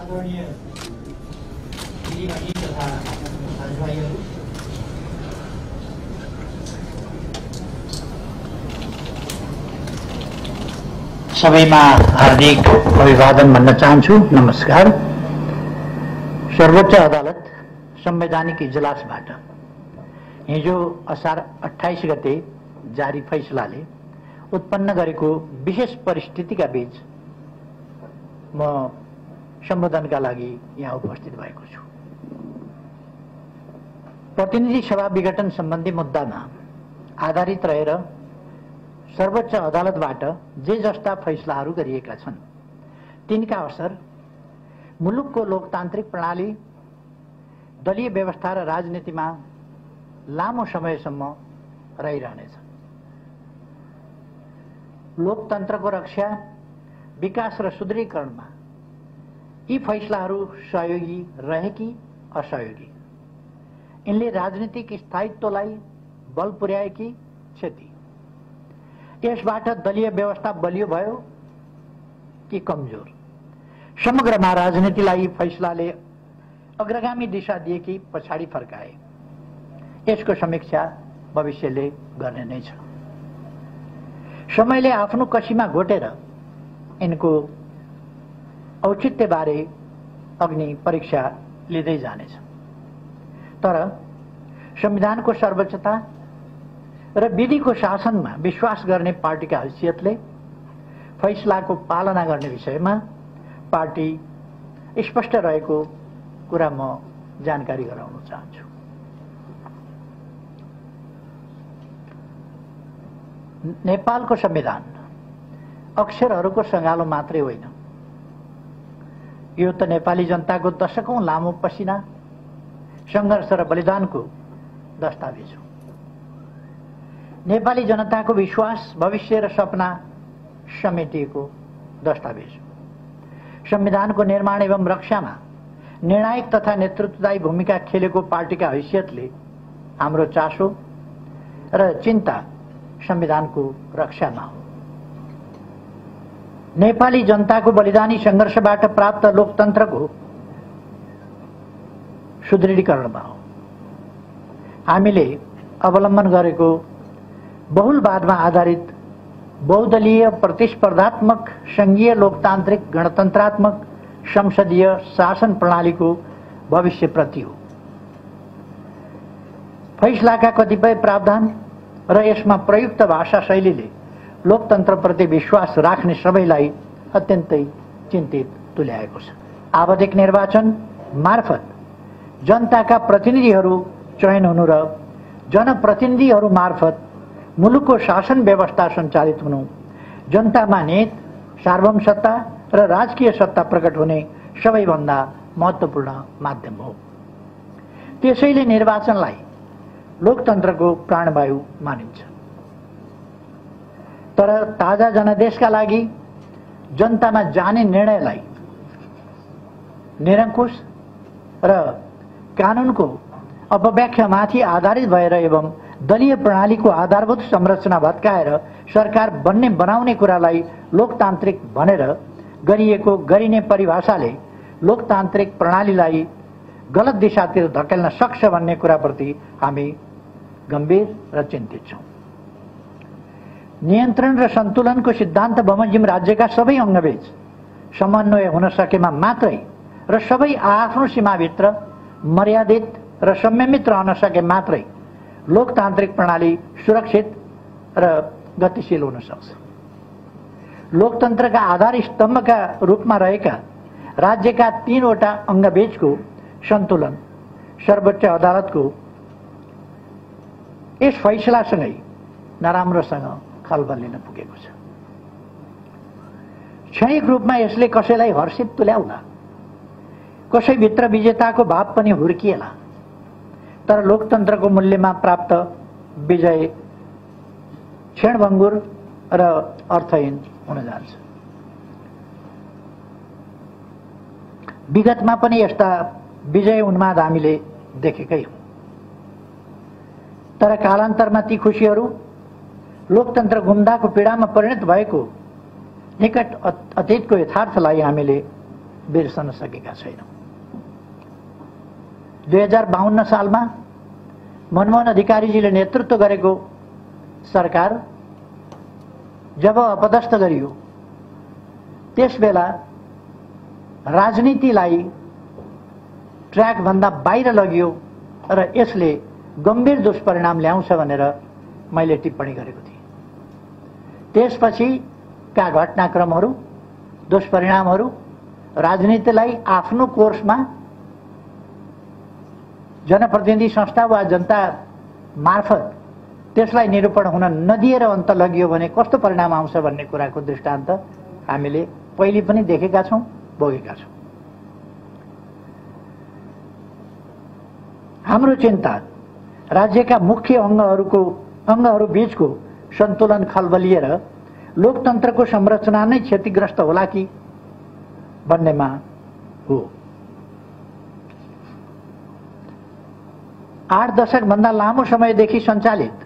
आदरणीय दिदीबहिनी तथा दाजुभाइहरू, सबैमा हार्दिक अभिवादन भन्न चाहन्छु। नमस्कार। सर्वोच्च अदालत संवैधानिक इजलासबाट हिजो असार 28 गते जारी फैसलाले उत्पन्न गरेको विशेष परिस्थितिका बीच म सम्बोधनका लागि यहाँ उपस्थित भएको छु। प्रतिनिधि सभा विघटन सम्बन्धी मुद्दामा आधारित रहेर सर्वोच्च अदालतबाट जे जस्ता फैसलाहरू गरिएका छन् तिनका असर मुलुकको लोकतान्त्रिक प्रणाली, दलीय व्यवस्था र राजनीतिमा लामो समयसम्म रहिरहनेछ। लोकतन्त्रको रक्षा, विकास र सुदृढीकरणमा यी फैसलाहरू सहयोगी रहे कि असहयोगी, यिनले राजनीतिक स्थायित्वलाई बल पुर्याए कि क्षति, यसबाट दलीय व्यवस्था बलियो भयो कि कमजोर, समग्रमा राजनीतिलाई फैसलाले अग्रगामी दिशा दिए कि पछाडि फर्काए, यसको समीक्षा भविष्यले गर्ने नै छ। समयले आफ्नो कसीमा घोटेर यिनको औचित्यबारे अग्नि परीक्षा लिँदै जानेछ। तर संविधानको सर्वोच्चता र विधिको शासनमा विश्वास गर्ने पार्टीका हैसियतले फैसलाको पालना गर्ने विषयमा पार्टी स्पष्ट रहेको कुरा म जानकारी गराउन चाहन्छु। नेपालको संविधान अक्षरहरूको सँगालो मात्रै होइन, यो त नेपाली जनताको दशकौं लामो पसिना, संघर्ष र बलिदानको दस्तावेज हो। नेपाली जनताको विश्वास, भविष्य र सपना समेटिएको दस्तावेज हो। संविधानको निर्माण एवं रक्षामा निर्णायक तथा नेतृत्वदायी भूमिका खेलेको पार्टीका हैसियतले हाम्रो चासो र चिन्ता संविधानको रक्षामा हो। नेपाली जनताको बलिदानी संघर्षबाट प्राप्त लोकतन्त्रको सुदृढीकरणमा हो। हामीले अवलम्बन गरेको बहुलवादमा आधारित बहुदलीय प्रतिस्पर्धात्मक संघीय लोकतान्त्रिक गणतन्त्रात्मक संसदीय शासन प्रणालीको भविष्यप्रति हो। फैसलाका कतिपय प्रावधान र यसमा प्रयुक्त भाषा शैलीले लोकतन्त्रप्रति विश्वास राख्ने सबैलाई अत्यन्तै चिन्तित तुल्याएको छ। आवधिक निर्वाचन मार्फत जनताका प्रतिनिधिहरू चयन हुनु र जनप्रतिनिधिहरू मार्फत मुलुकको शासन व्यवस्था सञ्चालित हुनु जनतामा नीत, सार्वभौम सत्ता र राजकीय सत्ता प्रकट हुने सबैभन्दा महत्त्वपूर्ण माध्यम हो। त्यसैले निर्वाचनलाई लोकतन्त्रको प्राणवायु मानिन्छ। तर ताजा जनादेशका लागि जनतामा जाने निर्णयलाई निरङ्कुश र कानुनको अपव्याख्यामाथि आधारित भएर एवं दलीय प्रणालीको आधारभूत संरचना भत्काएर सरकार बनाउने कुरालाई लोकतान्त्रिक भनेर गरिएको गरिने परिभाषाले लोकतान्त्रिक प्रणालीलाई गलत दिशातिर धकेल्न सक्छ भन्ने कुराप्रति हामी गम्भीर र चिन्तित छौं। नियन्त्रण र सन्तुलनको सिद्धान्त बमोजिम राज्यका सबै अङ्गबीच समन्वय हुन सकेमा मात्रै र सबै आफ्नो सीमाभित्र मर्यादित र संयमित रहन सके मात्रै लोकतान्त्रिक प्रणाली सुरक्षित र गतिशील हुन सक्छ। लोकतन्त्रका आधार स्तम्भका रूपमा रहेका राज्यका 3 वटा अङ्गबीचको सन्तुलन सर्वोच्च अदालतको यस फैसलासँगै नराम्रोसँग खलबल लिन पुगेको छ। क्षणिक रूपमा यसले कसैलाई हर्षित तुल्याउला, कसैभित्र विजेताको भाव पनि हुर्किएला, तर लोकतन्त्रको मूल्यमा प्राप्त विजय क्षणभङ्गुर र अर्थहीन हुन जान्छ। विगतमा पनि यस्ता विजय उन्माद हामीले देखेकै हौं। तर कालान्तरमा ती खुशीहरू लोकतन्त्र गुम्दाको पीडामा परिणत भएको निकट अतीतको यथार्थलाई हामीले बिर्सन सकेका छैनौँ। 2052 सालमा मनमोहन अधिकारीजीले नेतृत्व गरेको सरकार जब अपदस्थ गरियो, त्यसबेला राजनीतिलाई ट्र्याकभन्दा बाहिर लगियो र यसले गम्भीर दुष्परिणाम ल्याउँछ भनेर मैले टिप्पणी गरेको थिएँ। त्यसपछिका घटनाक्रमहरू, दुष्परिणामहरू राजनीतिलाई आफ्नो कोर्समा जनप्रतिनिधि संस्था वा जनता मार्फत त्यसलाई निरूपण हुन नदिएर अन्त लगियो भने कस्तो परिणाम आउँछ भन्ने कुराको दृष्टान्त हामीले पहिले पनि देखेका छौँ, भोगेका छौँ। हाम्रो चिन्ता राज्यका मुख्य अङ्गहरू बीचको सन्तुलन खलबलिएर लोकतन्त्रको संरचना नै क्षतिग्रस्त होला कि भन्नेमा हो। 8 दशकभन्दा लामो समयदेखि सञ्चालित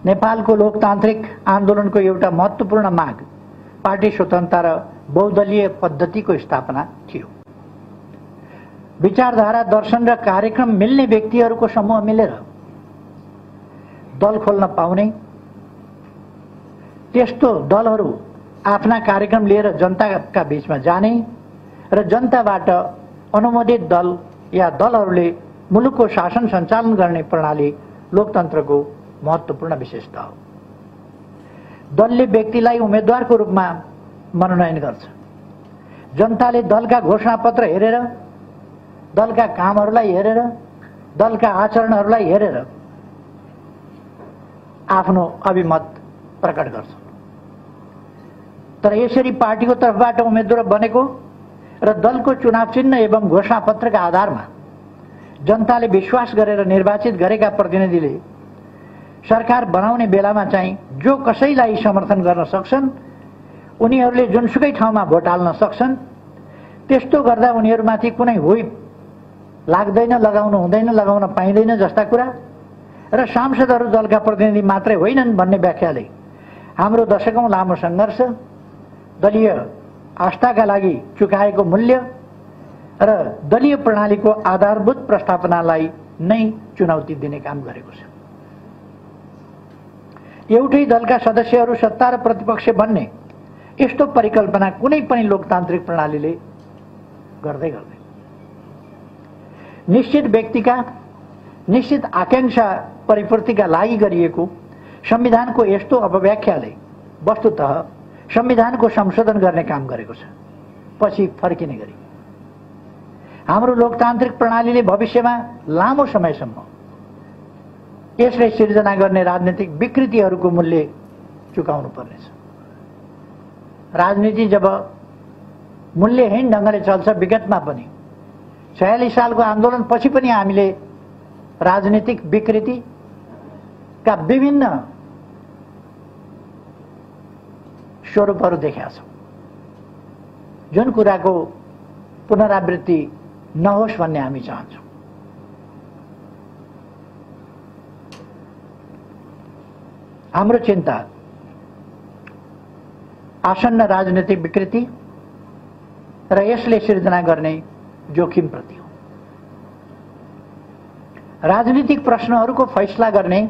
नेपालको लोकतान्त्रिक आन्दोलनको एउटा महत्त्वपूर्ण माग पार्टी स्वतन्त्रता र बहुदलीय पद्धतिको स्थापना थियो। विचारधारा, दर्शन र कार्यक्रम मिल्ने व्यक्तिहरूको समूह मिलेर दल खोल्न पाउने, त्यस्तो दलहरू आफ्ना कार्यक्रम लिएर जनताका बीचमा जाने र जनताबाट अनुमोदित दल या दलहरूले मुलुकको शासन सञ्चालन गर्ने प्रणाली लोकतन्त्रको महत्त्वपूर्ण विशेषता हो। दलले व्यक्तिलाई उम्मेदवारको रूपमा मनोनयन गर्छ। जनताले दलका घोषणापत्र हेरेर, दलका कामहरूलाई हेरेर, दलका आचरणहरूलाई हेरेर आफ्नो अभिमत प्रकट गर्छ। तर यसरी पार्टीको तर्फबाट उम्मेदवार बनेको र दलको चुनाव चिन्ह एवं घोषणापत्रका आधारमा जनताले विश्वास गरेर निर्वाचित गरेका प्रतिनिधिले सरकार बनाउने बेलामा चाहिँ जो कसैलाई समर्थन गर्न सक्छन्, उनीहरूले जुनसुकै ठाउँमा भोट हाल्न सक्छन्। त्यस्तो गर्दा उनीहरूमाथि कुनै हुइप लाग्दैन, लगाउनु हुँदैन, लगाउन पाइँदैन जस्ता कुरा र सांसदहरू दलका प्रतिनिधि मात्रै होइनन् भन्ने व्याख्याले हाम्रो दशकौं लामो सङ्घर्ष, दलीय आस्थाका लागि चुकाएको मूल्य र दलीय प्रणालीको आधारभूत प्रस्थापनालाई नै चुनौती दिने काम गरेको छ। एउटै दलका सदस्यहरू सत्ता र प्रतिपक्ष बन्ने यस्तो परिकल्पना कुनै पनि लोकतान्त्रिक प्रणालीले गर्दैन। निश्चित व्यक्तिका निश्चित आकांक्षा परिपूर्तिका लागि गरिएको संविधानको यस्तो अपव्याख्याले वस्तुतः संविधानको संशोधन गर्ने काम गरेको छ, पछि फर्किने गरी। हाम्रो लोकतान्त्रिक प्रणालीले भविष्यमा लामो समयसम्म यसले सिर्जना गर्ने राजनीतिक विकृतिहरूको मूल्य चुकाउनु पर्नेछ। राजनीति जब मूल्यहीन ढङ्गले चल्छ, विगतमा पनि 46 सालको आन्दोलन पछि पनि हामीले राजनीतिक विकृतिका विभिन्न स्वरूपहरू देखेका छौँ, जुन कुराको पुनरावृत्ति नहोस् भन्ने हामी चाहन्छौँ। हाम्रो चिन्ता आसन्न राजनीतिक विकृति र यसले सिर्जना गर्ने जोखिमप्रति हो। राजनीतिक प्रश्नहरूको फैसला गर्ने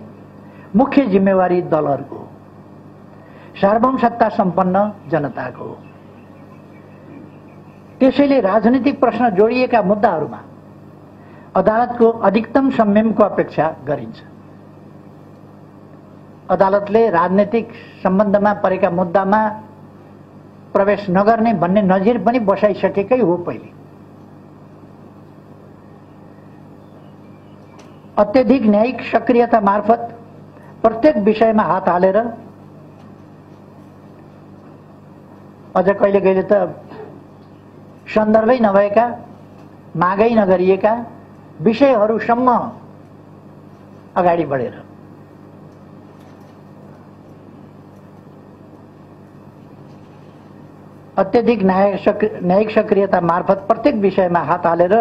मुख्य जिम्मेवारी दलहरूको हो, सार्वभौम सत्ता सम्पन्न जनताको हो। त्यसैले राजनीतिक प्रश्न जोडिएका मुद्दाहरूमा अदालतको अधिकतम संयमको अपेक्षा गरिन्छ। अदालतले राजनीतिक सम्बन्धमा परेका मुद्दामा प्रवेश नगर्ने भन्ने नजिर पनि बसाइसकेकै हो। पहिले अत्यधिक न्यायिक सक्रियता मार्फत प्रत्येक विषयमा हात हालेर, अझ कहिले कहिले त सन्दर्भै नभएका, मागै नगरिएका विषयहरूसम्म अगाडि बढेर अत्यधिक न्यायिक सक्रियता मार्फत प्रत्येक विषयमा हात हालेर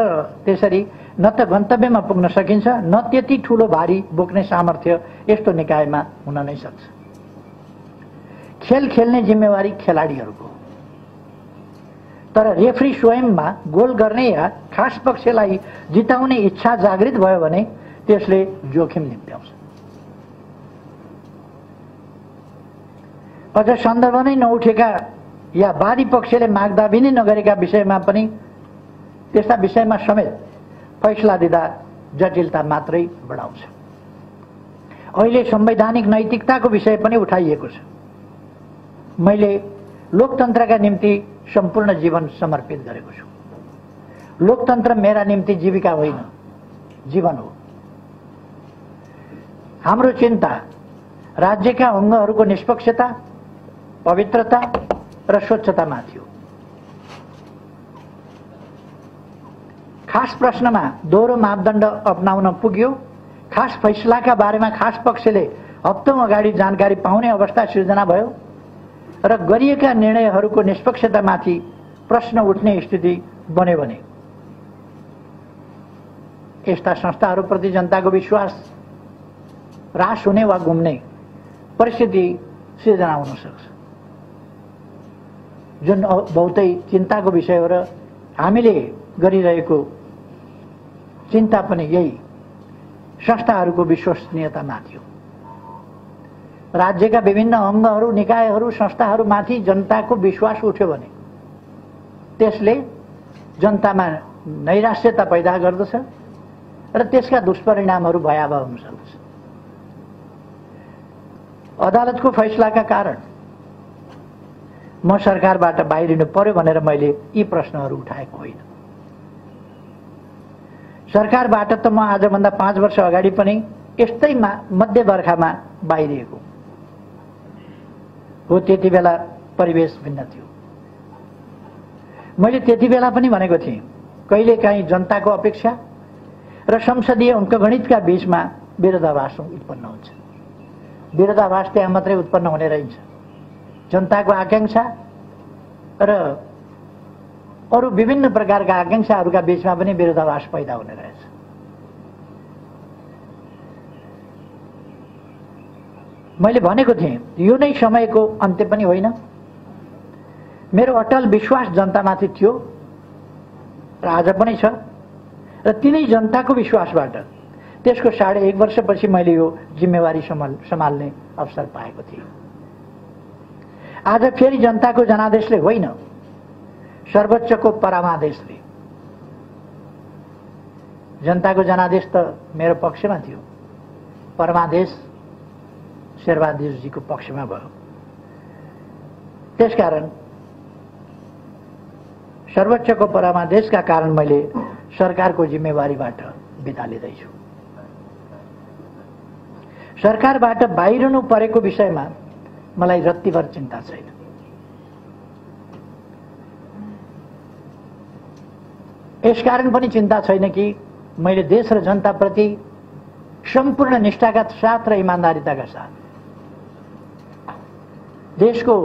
त्यसरी न त गन्तव्यमा पुग्न सकिन्छ, न त्यति ठूलो भारी बोक्ने सामर्थ्य यस्तो निकायमा हुन नै सक्छ। खेल खेल्ने जिम्मेवारी खेलाडीहरूको, तर रेफ्री स्वयंमा गोल गर्ने या खास पक्षलाई जिताउने इच्छा जागृत भयो भने त्यसले जोखिम निम्त्याउँछ। अझ सन्दर्भ नै नउठेका या वादी पक्षले मागदाबी नै नगरेका विषयमा पनि त्यस्ता विषयमा समेत फैसला दिँदा जटिलता मात्रै बढाउँछ। अहिले संवैधानिक नैतिकताको विषय पनि उठाइएको छ। मैले लोकतन्त्रका निम्ति सम्पूर्ण जीवन समर्पित गरेको छु। लोकतन्त्र मेरा निम्ति जीविका होइन, जीवन हो। हाम्रो चिन्ता राज्यका अङ्गहरूको निष्पक्षता, पवित्रता र स्वच्छतामाथि हो। खास प्रश्नमा दोहोरो मापदण्ड अपनाउन पुग्यो। खास फैसलाका बारेमा खास पक्षले हप्तौं अगाडि जानकारी पाउने अवस्था सिर्जना भयो र गरिएका निर्णयहरूको निष्पक्षतामाथि प्रश्न उठ्ने स्थिति बन्यो भने यस्ता संस्थाहरूप्रति जनताको विश्वास ह्रास हुने वा गुम्ने परिस्थिति सिर्जना हुन सक्छ, जुन बहुतै चिन्ताको विषय हो। र हामीले गरिरहेको चिन्ता पनि यही संस्थाहरूको विश्वसनीयतामाथि हो। राज्यका विभिन्न अङ्गहरू, निकायहरू, संस्थाहरूमाथि जनताको विश्वास उठ्यो भने त्यसले जनतामा नैराश्यता पैदा गर्दछ र त्यसका दुष्परिणामहरू भयावह हुन सक्दछ। अदालतको फैसलाका कारण म सरकारबाट बाहिरिनु पर्यो भनेर मैले यी प्रश्नहरू उठाएको होइन। सरकारबाट त म आजभन्दा 5 वर्ष अगाडि पनि यस्तै मध्य बर्खामा बाहिरिएको हो। त्यति बेला परिवेश भिन्न थियो। मैले त्यति बेला पनि भनेको थिएँ, कहिलेकाहीँ जनताको अपेक्षा र संसदीय अङ्कगणितका बीचमा विरोधाभास उत्पन्न हुन्छ। विरोधाभास त्यहाँ मात्रै उत्पन्न हुने रहन्छ। जनताको आकांक्षा र अरू विभिन्न प्रकारका आकांक्षाहरूका बीचमा पनि विरोधाभास पैदा हुने रहेछ। मैले भनेको थिएँ, यो नै समयको अन्त्य पनि होइन। मेरो अटल विश्वास जनतामाथि थियो र आज पनि छ र तिनै जनताको विश्वासबाट त्यसको 1.5 वर्षपछि मैले यो जिम्मेवारी सम्हाल्ने अवसर पाएको थिएँ। आज फेरि जनताको जनादेशले होइन, सर्वोच्चको परमादेशले। जनताको जनादेश त मेरो पक्षमा थियो, परमादेश शेरबहादुरजीको पक्षमा भयो। त्यसकारण सर्वोच्चको परमादेशका कारण मैले सरकारको जिम्मेवारीबाट बिदा लिँदैछु। सरकारबाट बाहिरनु परेको विषयमा मलाई रत्तिभर चिन्ता छैन। यसकारण पनि चिन्ता छैन कि मैले देश र जनताप्रति सम्पूर्ण निष्ठाका साथ र इमान्दारिताका साथ देशको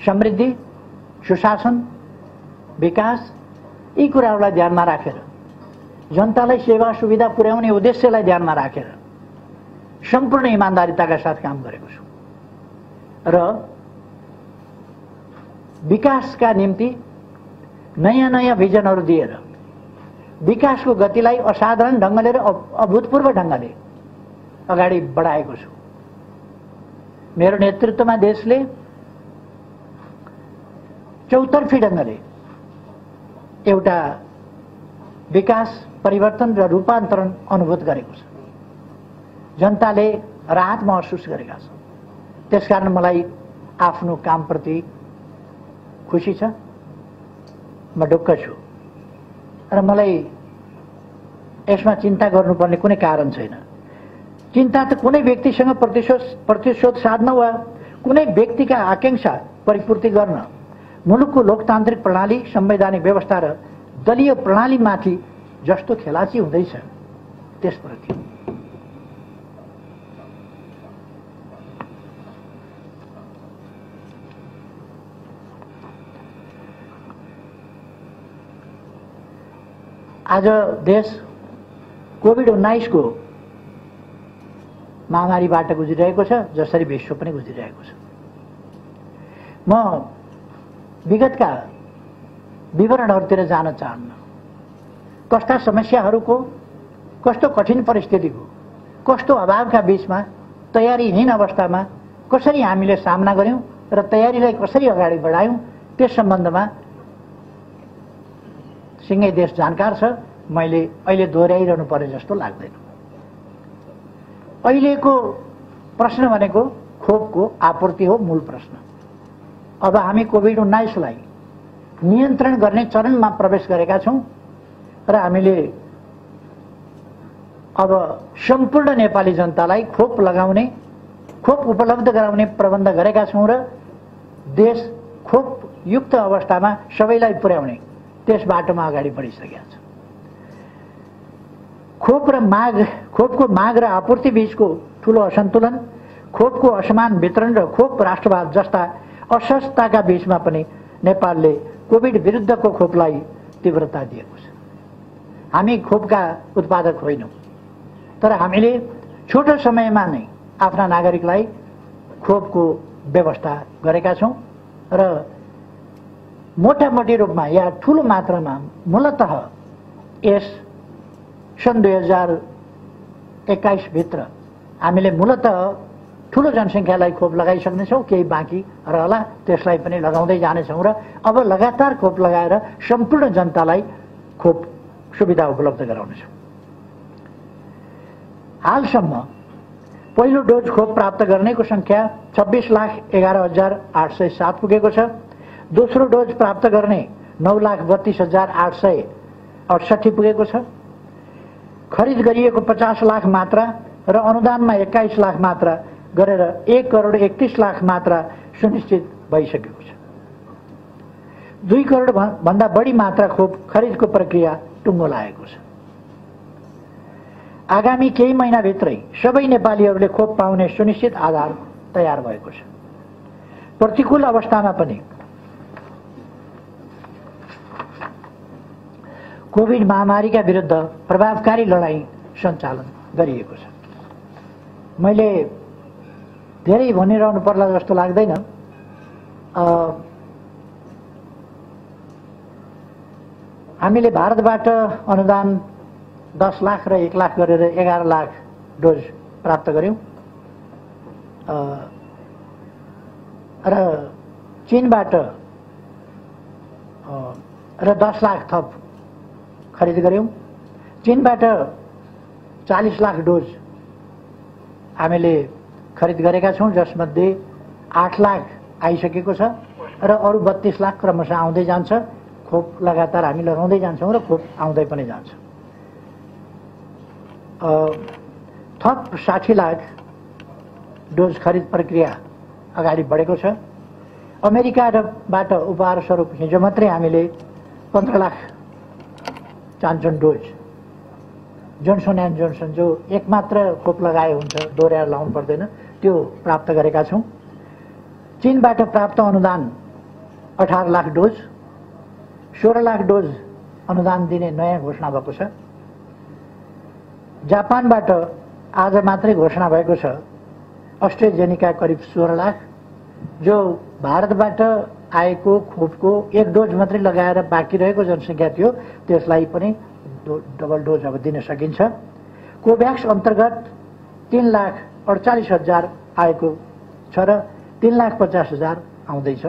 समृद्धि, सुशासन, विकास यी कुराहरूलाई ध्यानमा राखेर, जनतालाई सेवा सुविधा पुर्याउने उद्देश्यलाई ध्यानमा राखेर सम्पूर्ण इमान्दारिताका साथ काम गरेको छु र विकासका निम्ति नयाँ नयाँ भिजनहरू दिएर विकासको गतिलाई असाधारण ढङ्गले र अभूतपूर्व ढङ्गले अगाडि बढाएको छु। मेरो नेतृत्वमा देशले चौतर्फी ढङ्गले एउटा विकास, परिवर्तन र रूपान्तरण अनुभूत गरेको छ। जनताले राहत महसुस गरेका छन्। त्यसकारण मलाई आफ्नो कामप्रति खुसी छ, म ढुक्क छु र मलाई यसमा चिन्ता गर्नुपर्ने कुनै कारण छैन। चिन्ता त कुनै व्यक्तिसँग प्रतिशोध साध्न वा कुनै व्यक्तिका आकांक्षा परिपूर्ति गर्न मुलुकको लोकतान्त्रिक प्रणाली, संवैधानिक व्यवस्था र दलीय प्रणालीमाथि जस्तो खेलाची हुँदैछ त्यसप्रति। आज देश कोभिड-19 को महामारीबाट गुजिरहेको छ, जसरी विश्व पनि गुजिरहेको छ। म विगतका विवरणहरूतिर जान चाहन्न। कस्ता समस्याहरूको, कस्तो कठिन परिस्थितिको, कस्तो अभावका बीचमा, तयारीहीन अवस्थामा कसरी हामीले सामना गर्यौं र तयारीलाई कसरी अगाडि बढायौं त्यस सम्बन्धमा सिंहै देश जानकार छ। मैले अहिले दोहोऱ्याइरहनु पर्ने जस्तो लाग्दैन। अहिलेको प्रश्न भनेको खोपको आपूर्ति हो मूल प्रश्न। अब हामी कोभिड-19लाई नियन्त्रण गर्ने चरणमा प्रवेश गरेका छौं र हामीले अब सम्पूर्ण नेपाली जनतालाई खोप लगाउने, खोप उपलब्ध गराउने प्रबन्ध गरेका छौं र देश खोप युक्त अवस्थामा सबैलाई पुर्याउने त्यस बाटोमा अगाडि बढिसकेका छ। खोपको माग र आपूर्ति बीचको ठूलो असन्तुलन, खोपको असमान वितरण र खोप राष्ट्रवाद जस्ता असहजताका बीचमा पनि नेपालले कोभिड विरुद्धको खोपलाई तीव्रता दिएको छ। हामी खोपका उत्पादक होइनौं, तर हामीले छोटो समयमा नै आफ्ना नागरिकलाई खोपको व्यवस्था गरेका छौं र मोटामोटी रूपमा या ठूलो मात्रामा मूलतः यस सन् 2021 भित्र हामीले मूलतः ठूलो जनसंख्यालाई खोप लगाइसक्नेछौं। केही बाँकी रहला, त्यसलाई पनि लगाउँदै जानेछौं र अब लगातार खोप लगाएर सम्पूर्ण जनतालाई खोप सुविधा उपलब्ध गराउनेछौं। हालसम्म पहिलो डोज खोप प्राप्त गर्नेको संख्या 26,11,807 पुगेको छ। दोस्रो डोज प्राप्त गर्ने 9,32,868 पुगेको छ। खरिद गरिएको 50 लाख मात्रा र अनुदानमा 21 लाख मात्रा गरेर 1,31,00,000 मात्रा सुनिश्चित भइसकेको छ। 2 करोड भन्दा बढी मात्रा खोप खरिदको प्रक्रिया टुङ्गो लागेको छ। आगामी केही महिनाभित्रै सबै नेपालीहरूले खोप पाउने सुनिश्चित आधार तयार भएको छ। प्रतिकूल अवस्थामा पनि कोभिड महामारीका विरुद्ध प्रभावकारी लडाईँ सञ्चालन गरिएको छ। मैले धेरै भनिरहनु पर्ला जस्तो लाग्दैन। हामीले भारतबाट अनुदान 10 लाख र 1 लाख गरेर 11 लाख डोज प्राप्त गर्यौं र चीनबाट र 10 लाख थप खरिद गर्यौं। चीनबाट 40 लाख डोज हामीले खरिद गरेका छौं, जसमध्ये 8 लाख आइसकेको छ र अरु 32 लाख क्रमशः आउँदै जान्छ। खोप लगातार हामी लगाउँदै जान्छौं र खोप आउँदै पनि जान्छ। थप 60 लाख डोज खरिद प्रक्रिया अगाडि बढेको छ। अमेरिकाबाट उपहार स्वरूप हिजो मात्रै हामीले 15 लाख चान्चन डोज जोन्सन एन्ड जोन्सन जो एक मात्र खोप लगाए हुन्छ, दोहोऱ्याएर लाउनु पर्दैन, त्यो प्राप्त गरेका छौं। चीनबाट प्राप्त अनुदान 18 लाख डोज, 16 लाख डोज अनुदान दिने नयाँ घोषणा भएको छ। जापानबाट आज मात्रै घोषणा भएको छ अस्ट्रेजेनिका करिब 16 लाख, जो भारतबाट आएको खोपको 1 डोज मात्रै लगाएर बाँकी रहेको जनसंख्या थियो, त्यसलाई पनि डबल डोज अब दिन सकिन्छ। कोभ्याक्स अन्तर्गत 3,48,000 आएको छ र 3,50,000 आउँदैछ।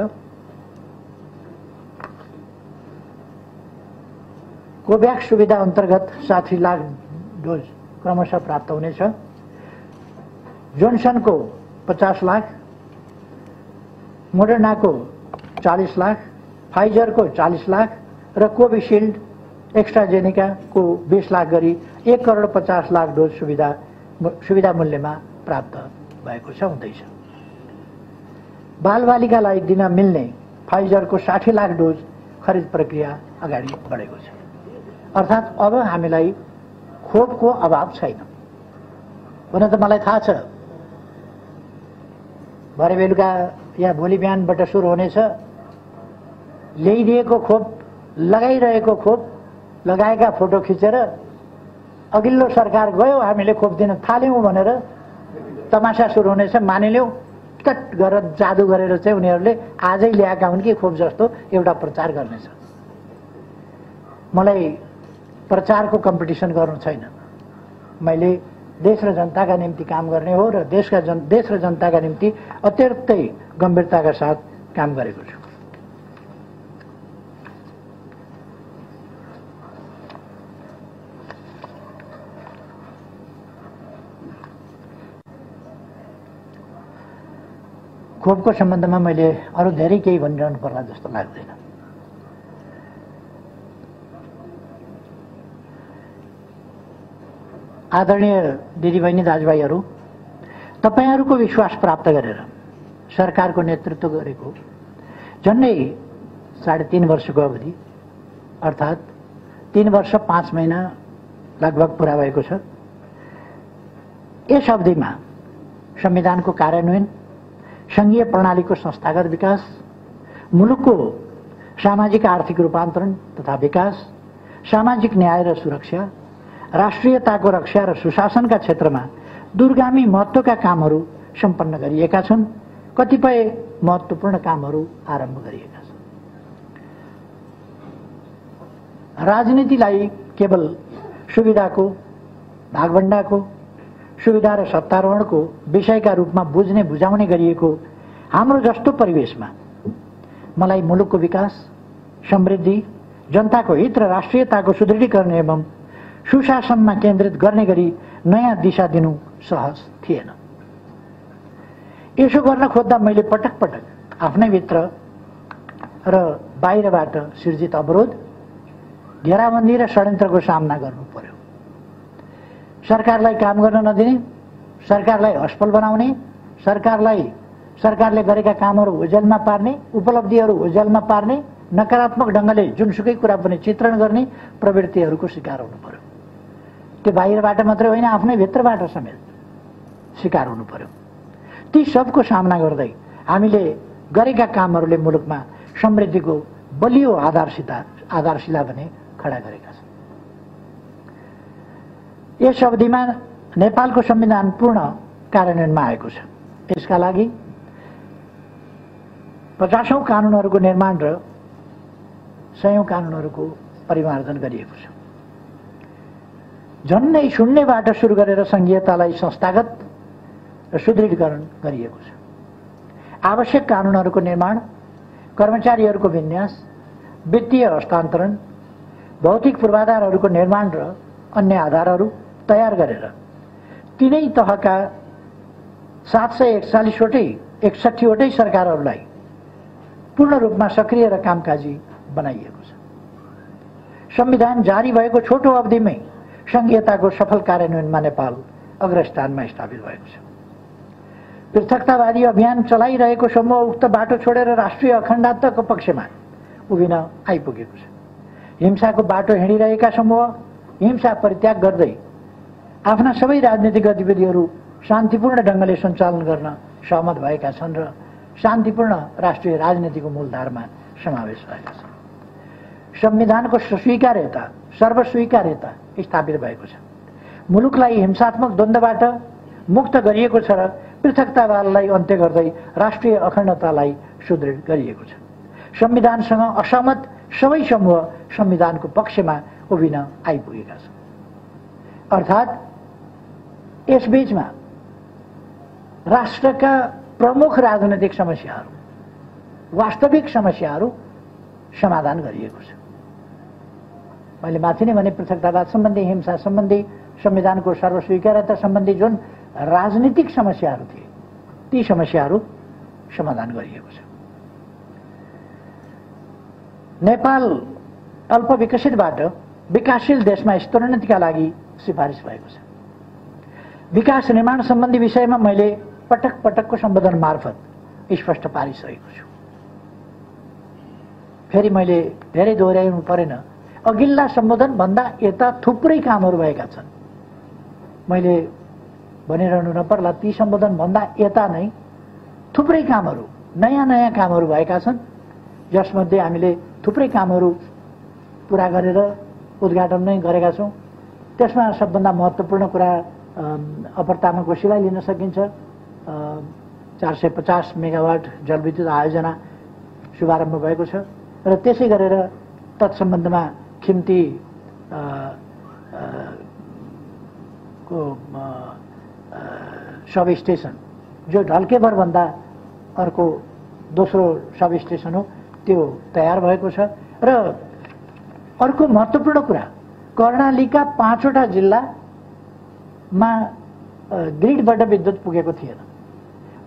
कोभ्याक्स सुविधा अन्तर्गत 60 लाख डोज क्रमशः प्राप्त हुनेछ। जोन्सनको 50 लाख, मोडर्नाको 40 लाख, फाइजरको 40 लाख र कोभिशिल्ड एक्स्ट्राजेनिकाको 20 लाख गरी 1,50,00,000 डोज सुविधा मूल्यमा प्राप्त भएको छ, हुँदैछ। बालबालिकालाई दिन मिल्ने फाइजरको 60 लाख डोज खरिद प्रक्रिया अगाडि बढेको छ। अर्थात् अब हामीलाई खोपको अभाव छैन। हुन त मलाई थाहा छ भरे बेलुका या भोलि बिहानबाट सुरु हुनेछ, ल्याइदिएको खोप, लगाइरहेको खोप, लगाएका फोटो खिचेर अघिल्लो सरकार गयो हामीले खोप दिन थाल्यौं भनेर तमासा सुरु हुनेछ। मानिल्यौं कट गरेर जादु गरेर चाहिँ उनीहरूले आजै ल्याएका हुन् कि खोप जस्तो एउटा प्रचार गर्नेछ। मलाई प्रचारको कम्पिटिसन गर्नु छैन। मैले देश र जनताका निम्ति काम गर्ने हो र देश र जनताका निम्ति अत्यन्तै गम्भीरताका साथ काम गरेको छु। खोपको सम्बन्धमा मैले अरू धेरै केही भनिरहनु पर्ला जस्तो लाग्दैन। आदरणीय दिदीबहिनी दाजुभाइहरू, तपाईहरूको विश्वास प्राप्त गरेर सरकारको नेतृत्व गरेको झन्डै 3.5 वर्षको अवधि अर्थात् 3 वर्ष 5 महिना लगभग पूरा भएको छ। यस अवधिमा संविधानको कार्यान्वयन, संघीय प्रणालीको संस्थागत विकास, मुलुकको सामाजिक आर्थिक रूपान्तरण तथा विकास, सामाजिक न्याय र सुरक्षा, राष्ट्रियताको रक्षा र सुशासनका क्षेत्रमा दूरगामी महत्त्वका कामहरू सम्पन्न गरिएका छन्। कतिपय महत्त्वपूर्ण कामहरू आरम्भ गरिएका छन्। राजनीतिलाई केवल सुविधाको, भागभण्डाको, सुविधा र सत्तारोहणको विषयका रूपमा बुझ्ने बुझाउने गरिएको हाम्रो जस्तो परिवेशमा मलाई मुलुकको विकास, समृद्धि, जनताको हित र राष्ट्रियताको सुदृढीकरण एवं सुशासनमा केन्द्रित गर्ने गरी नयाँ दिशा दिनु सहज थिएन। यसो गर्न खोज्दा मैले पटक पटक आफ्नै भित्र र बाहिरबाट सिर्जित अवरोध, घेराबन्दी र षड्यन्त्रको सामना गर्नु पर्यो। सरकारलाई काम गर्न नदिने, सरकारलाई असफल बनाउने, सरकारले गरेका कामहरू ओझेलमा पार्ने, उपलब्धिहरू ओझेलमा पार्ने, नकारात्मक ढङ्गले जुनसुकै कुरा पनि चित्रण गर्ने प्रवृत्तिहरूको शिकार हुनु पर्यो। त्यो बाहिरबाट मात्रै होइन, आफ्नै भित्रबाट समेत शिकार हुनु पर्यो। ती सबको सामना गर्दै हामीले गरेका कामहरूले मुलुकमा समृद्धिको बलियो आधारशिला भने खडा गरेका छन्। यस अवधिमा नेपालको संविधान पूर्ण कार्यान्वयनमा आएको छ। यसका लागि 50औं कानूनहरूको निर्माण र 100औं कानूनहरूको परिमार्जन गरिएको छ। झन्नै शून्यबाट सुरु गरेर संघीयतालाई संस्थागत र सुदृढीकरण गरिएको छ। आवश्यक कानूनहरूको निर्माण, कर्मचारीहरूको विन्यास, वित्तीय हस्तान्तरण, भौतिक पूर्वाधारहरूको निर्माण र अन्य आधारहरू तयार गरेर तीनै तहका 761वटै सरकारहरूलाई पूर्ण रूपमा सक्रिय र कामकाजी बनाइएको छ। संविधान जारी भएको छोटो अवधिमै संघीयताको सफल कार्यान्वयनमा नेपाल अग्रस्थानमा स्थापित भएको छ। पृथकतावादी अभियान चलाइरहेको समूह उक्त बाटो छोडेर राष्ट्रिय अखण्डताको पक्षमा उभिन आइपुगेको छ। हिंसाको बाटो हिँडिरहेका समूह हिंसा परित्याग गर्दै आफ्ना सबै राजनीतिक गतिविधिहरू शान्तिपूर्ण ढङ्गले सञ्चालन गर्न सहमत भएका छन् र शान्तिपूर्ण राष्ट्रिय राजनीतिको मूलधारमा समावेश भएका छन्। संविधानको स्वीकार्यता, सर्वस्वीकार्यता स्थापित भएको छ। मुलुकलाई हिंसात्मक द्वन्द्वबाट मुक्त गरिएको छ र पृथकतावादलाई अन्त्य गर्दै राष्ट्रिय अखण्डतालाई सुदृढ गरिएको छ। संविधानसँग असहमत सबै समूह संविधानको पक्षमा उभिन आइपुगेका छन्। अर्थात् यसबीचमा राष्ट्रका प्रमुख राजनैतिक समस्याहरू, वास्तविक समस्याहरू समाधान गरिएको छ। मैले माथि नै भने पृथकतावाद सम्बन्धी, हिंसा सम्बन्धी, संविधानको सर्वस्वीकार्यता सम्बन्धी जुन राजनीतिक समस्याहरू थिए ती समस्याहरू समाधान गरिएको छ। नेपाल अल्पविकसितबाट विकासशील देशमा स्तरोन्नतिका लागि सिफारिस भएको छ। विकास निर्माण सम्बन्धी विषयमा मैले पटक पटकको सम्बोधन मार्फत स्पष्ट पारिसकेको छु। फेरि मैले धेरै दोहोऱ्याउनु परेन। अघिल्ला सम्बोधन भन्दा यता थुप्रै कामहरू भएका छन्। मैले भनिरहनु नपर्ला, ती सम्बोधन भन्दा यता नै थुप्रै कामहरू, नयाँ नयाँ कामहरू भएका छन्, जसमध्ये हामीले थुप्रै कामहरू पुरा गरेर उद्घाटन नै गरेका छौँ। त्यसमा सबभन्दा महत्त्वपूर्ण कुरा अप्पर तामाकोशीलाई लिन सकिन्छ। 450 मेगावाट जलविद्युत आयोजना शुभारम्भ भएको छ र त्यसै गरेर तत्सम्बन्धमा खिम्ती को सब स्टेशन जो ढल्केभरभन्दा अर्को दोस्रो सब स्टेशन हो त्यो तयार भएको छ। र अर्को महत्त्वपूर्ण कुरा, कर्णालीका 5वटा जिल्लामा ग्रिडबाट विद्युत पुगेको थिएन।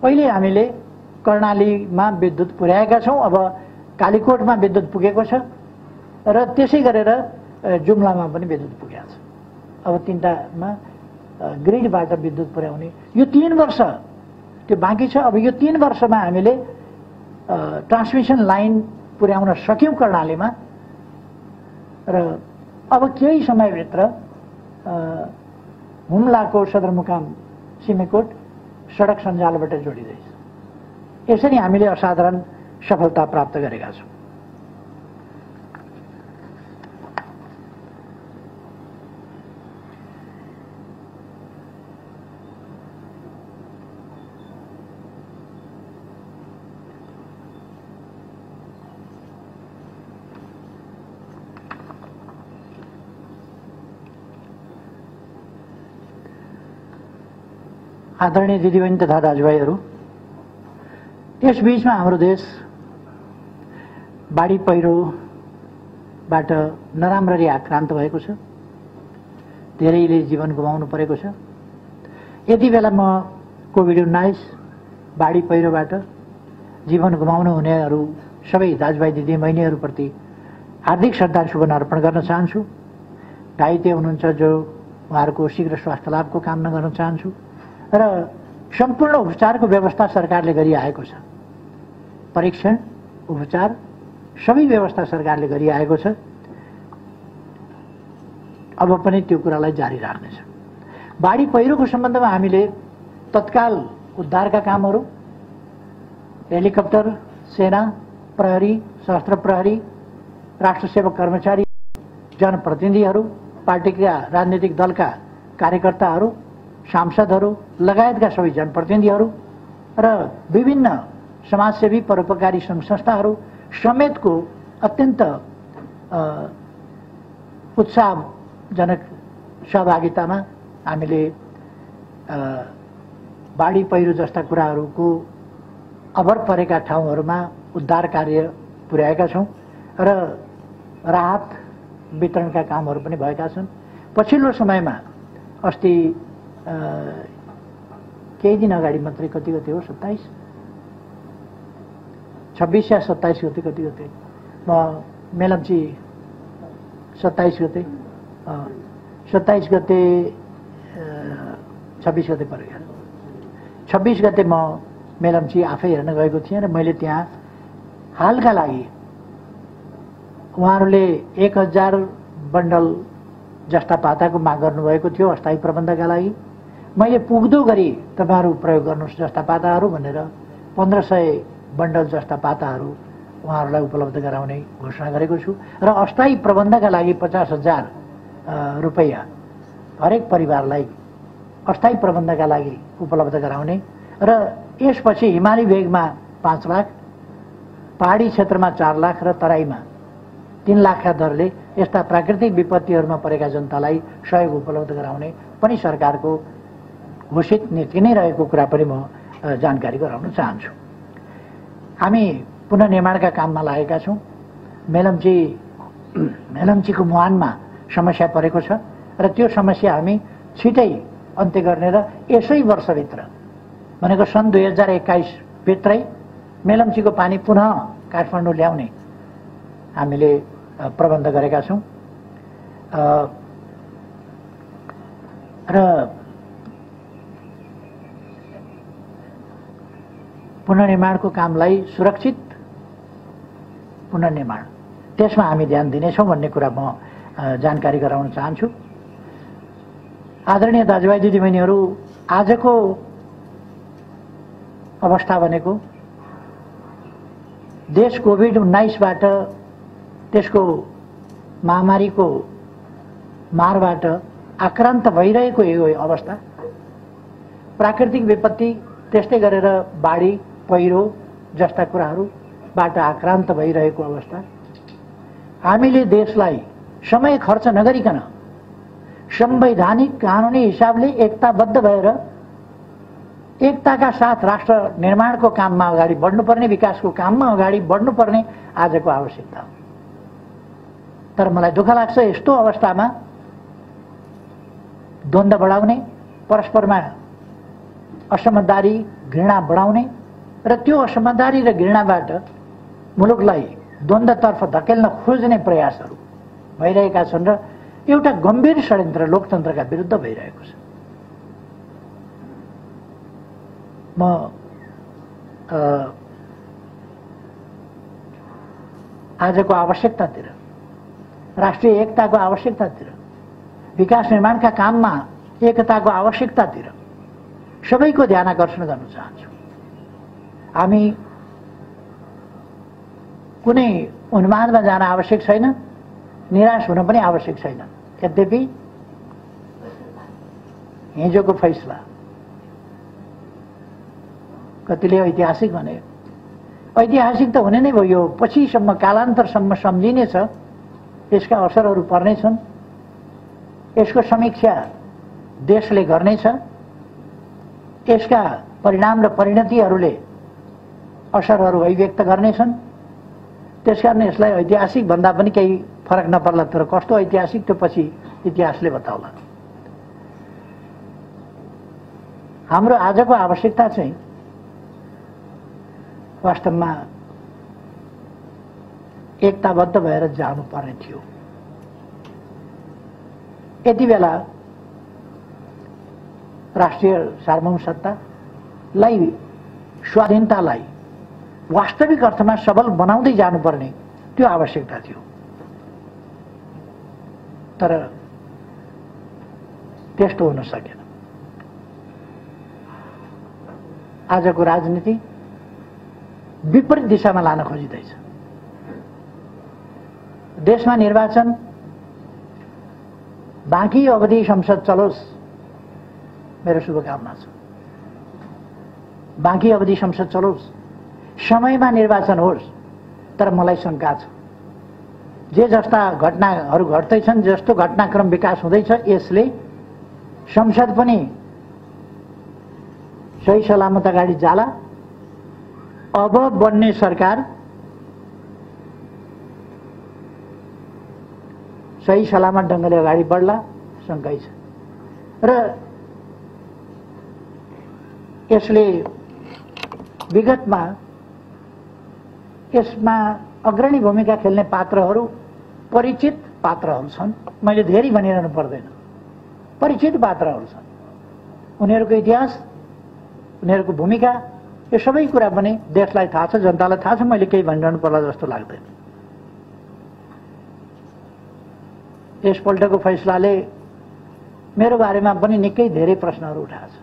अहिले हामीले कर्णालीमा विद्युत पुर्याएका छौँ। अब कालीकोटमा विद्युत पुगेको छ र त्यसै गरेर जुम्लामा पनि विद्युत पुगेको छ। अब 3टामा ग्रिडबाट विद्युत पुर्याउने यो 3 वर्ष त्यो बाँकी छ। अब यो 3 वर्षमा हामीले ट्रान्समिसन लाइन पुर्याउन सक्यौँ कर्णालीमा र अब केही समयभित्र हुम्लाको सदरमुकाम सिमेकोट सडक सञ्जालबाट जोडिँदैछ। यसरी हामीले असाधारण सफलता प्राप्त गरेका छौँ। आदरणीय दिदीबहिनी तथा दाजुभाइहरू, यस बीचमा हाम्रो देश बाढी पहिरोबाट नराम्ररी आक्रान्त भएको छ। धेरैले जीवन गुमाउनु परेको छ। यति बेला म कोभिड-19 बाढी पहिरोबाट जीवन गुमाउनु हुनेहरू सबै दाजुभाइ दिदीबहिनीहरूप्रति हार्दिक श्रद्धा सुमन अर्पण गर्न चाहन्छु। घाइते हुनुहुन्छ जो उहाँहरूको शीघ्र स्वास्थ्य लाभको कामना गर्न चाहन्छु र सम्पूर्ण उपचारको व्यवस्था सरकारले गरिआएको छ। परीक्षण उपचार सबै व्यवस्था सरकारले गरिआएको छ। अब पनि त्यो कुरालाई जारी राख्नेछ। बाढी पहिरोको सम्बन्धमा हामीले तत्काल उद्धारका कामहरू हेलिकप्टर, सेना, प्रहरी, सशस्त्र प्रहरी, राष्ट्र सेवक कर्मचारी, जनप्रतिनिधिहरू, पार्टीका राजनीतिक दलका कार्यकर्ताहरू, सांसदहरू लगायतका सबै जनप्रतिनिधिहरू र विभिन्न समाजसेवी परोपकारी सङ्घ संस्थाहरू समेतको अत्यन्त उत्साहजनक सहभागितामा हामीले बाढी पहिरो जस्ता कुराहरूको अभर परेका ठाउँहरूमा उद्धार कार्य पुर्याएका छौँ र राहत वितरणका कामहरू पनि भएका छन्। पछिल्लो समयमा अस्ति केही दिन अगाडि मात्रै कति गते हो 26 या 27 गते कति गते म मेलम्ची 27 गते 26 गते परेको 26 गते म मेलम्ची आफै हेर्न गएको थिएँ र मैले त्यहाँ हालका लागि उहाँहरूले 1000 बन्डल जस्ता पाताको माग गर्नुभएको थियो अस्थायी प्रबन्धका लागि। मैले पुग्दो गरी तपाईँहरू प्रयोग गर्नुहोस् जस्ता पाताहरू भनेर 1500 बन्डल जस्ता पाताहरू उहाँहरूलाई उपलब्ध गराउने घोषणा गरेको छु र अस्थायी प्रबन्धका लागि 50,000 रुपैयाँ हरेक परिवारलाई अस्थायी प्रबन्धका लागि उपलब्ध गराउने र यसपछि हिमाली भेगमा 5 लाख, पहाडी क्षेत्रमा 4 लाख र तराईमा 3 लाखका दरले यस्ता प्राकृतिक विपत्तिहरूमा परेका जनतालाई सहयोग उपलब्ध गराउने पनि सरकारको घोषित नीति नै रहेको कुरा पनि म जानकारी गराउन चाहन्छु। हामी पुनर्निर्माणका काममा लागेका छौँ। मेलम्चीको मुहानमा समस्या परेको छ र त्यो समस्या हामी छिटै अन्त्य गर्ने र यसै वर्षभित्र भनेको सन् 2021 भित्रै मेलम्चीको पानी पुनः काठमाडौँ ल्याउने हामीले प्रबन्ध गरेका छौँ र पुनर्निर्माणको कामलाई सुरक्षित पुनर्निर्माण त्यसमा हामी ध्यान दिनेछौँ भन्ने कुरा म जानकारी गराउन चाहन्छु। आदरणीय दाजुभाइ दिदीबहिनीहरू, आजको अवस्था भनेको देश कोभिड-19बाट त्यसको महामारीको मारबाट आक्रान्त भइरहेको यो अवस्था, प्राकृतिक विपत्ति त्यस्तै गरेर बाढी पहिरो जस्ता कुराहरूबाट आक्रान्त भइरहेको अवस्था, हामीले देशलाई समय खर्च नगरिकन संवैधानिक कानुनी हिसाबले एकताबद्ध भएर एकताका साथ राष्ट्र निर्माणको काममा अगाडि बढ्नुपर्ने, विकासको काममा अगाडि बढ्नुपर्ने आजको आवश्यकता हो। तर मलाई दुःख लाग्छ यस्तो अवस्थामा द्वन्द्व बढाउने, परस्परमा असमझदारी, घृणा बढाउने र त्यो असमझदारी र घृणाबाट मुलुकलाई द्वन्द्वतर्फ धकेल्न खोज्ने प्रयासहरू भइरहेका छन् र एउटा गम्भीर षड्यन्त्र लोकतन्त्रका विरुद्ध भइरहेको छ। म आजको आवश्यकतातिर, राष्ट्रिय एकताको आवश्यकतातिर, विकास निर्माणका काममा एकताको आवश्यकतातिर सबैको ध्यान आकर्षण गर्न चाहन्छु। हामी कुनै उन्मादमा जान आवश्यक छैन, निराश हुन पनि आवश्यक छैन। यद्यपि हिजोको फैसला कतिले ऐतिहासिक भने, ऐतिहासिक त हुने नै भयो, पछिसम्म कालान्तरसम्म सम्झिनेछ, यसका असरहरू पर्नेछन्, यसको समीक्षा देशले गर्नेछ, यसका परिणाम र परिणतिहरूले असरहरू अभिव्यक्त गर्नेछन्। त्यसकारण यसलाई ऐतिहासिक भन्दा पनि केही फरक नपर्ला, तर कस्तो ऐतिहासिक त्यो पछि इतिहासले बताउला। हाम्रो आजको आवश्यकता चाहिँ वास्तवमा एकताबद्ध भएर जानुपर्ने थियो। यति बेला राष्ट्रिय सार्वभौम सत्तालाई, स्वाधीनतालाई वास्तविक अर्थमा सबल बनाउँदै जानुपर्ने त्यो आवश्यकता थियो। तर त्यस्तो हुन सकेन। आजको राजनीति विपरीत दिशामा लान खोजिँदैछ। देशमा निर्वाचन बाँकी अवधि संसद चलोस्, मेरो शुभकामना छ। बाँकी अवधि संसद चलोस्, समयमा निर्वाचन होस्। तर मलाई शंका छ, जे जस्ता घटनाहरू घट्दैछन्, जस्तो घटनाक्रम विकास हुँदैछ, यसले संसद पनि सही सलामत अगाडि जाला। अब बन्ने सरकार सही सलामत ढंगले अगाडि बढ्ला, शंकै छ। र यसले विगतमा यसमा अग्रणी भूमिका खेल्ने पात्रहरू परिचित पात्रहरू छन्। मैले धेरै भनिरहनु पर्दैन, परिचित पात्रहरू छन्। उनीहरूको इतिहास, उनीहरूको भूमिका, यो सबै कुरा पनि देशलाई थाहा छ, जनतालाई थाहा छ। मैले केही भनिरहनु पर्ला जस्तो लाग्दैन। यसपल्टको फैसलाले मेरो बारेमा पनि निकै धेरै प्रश्नहरू उठाएको छ।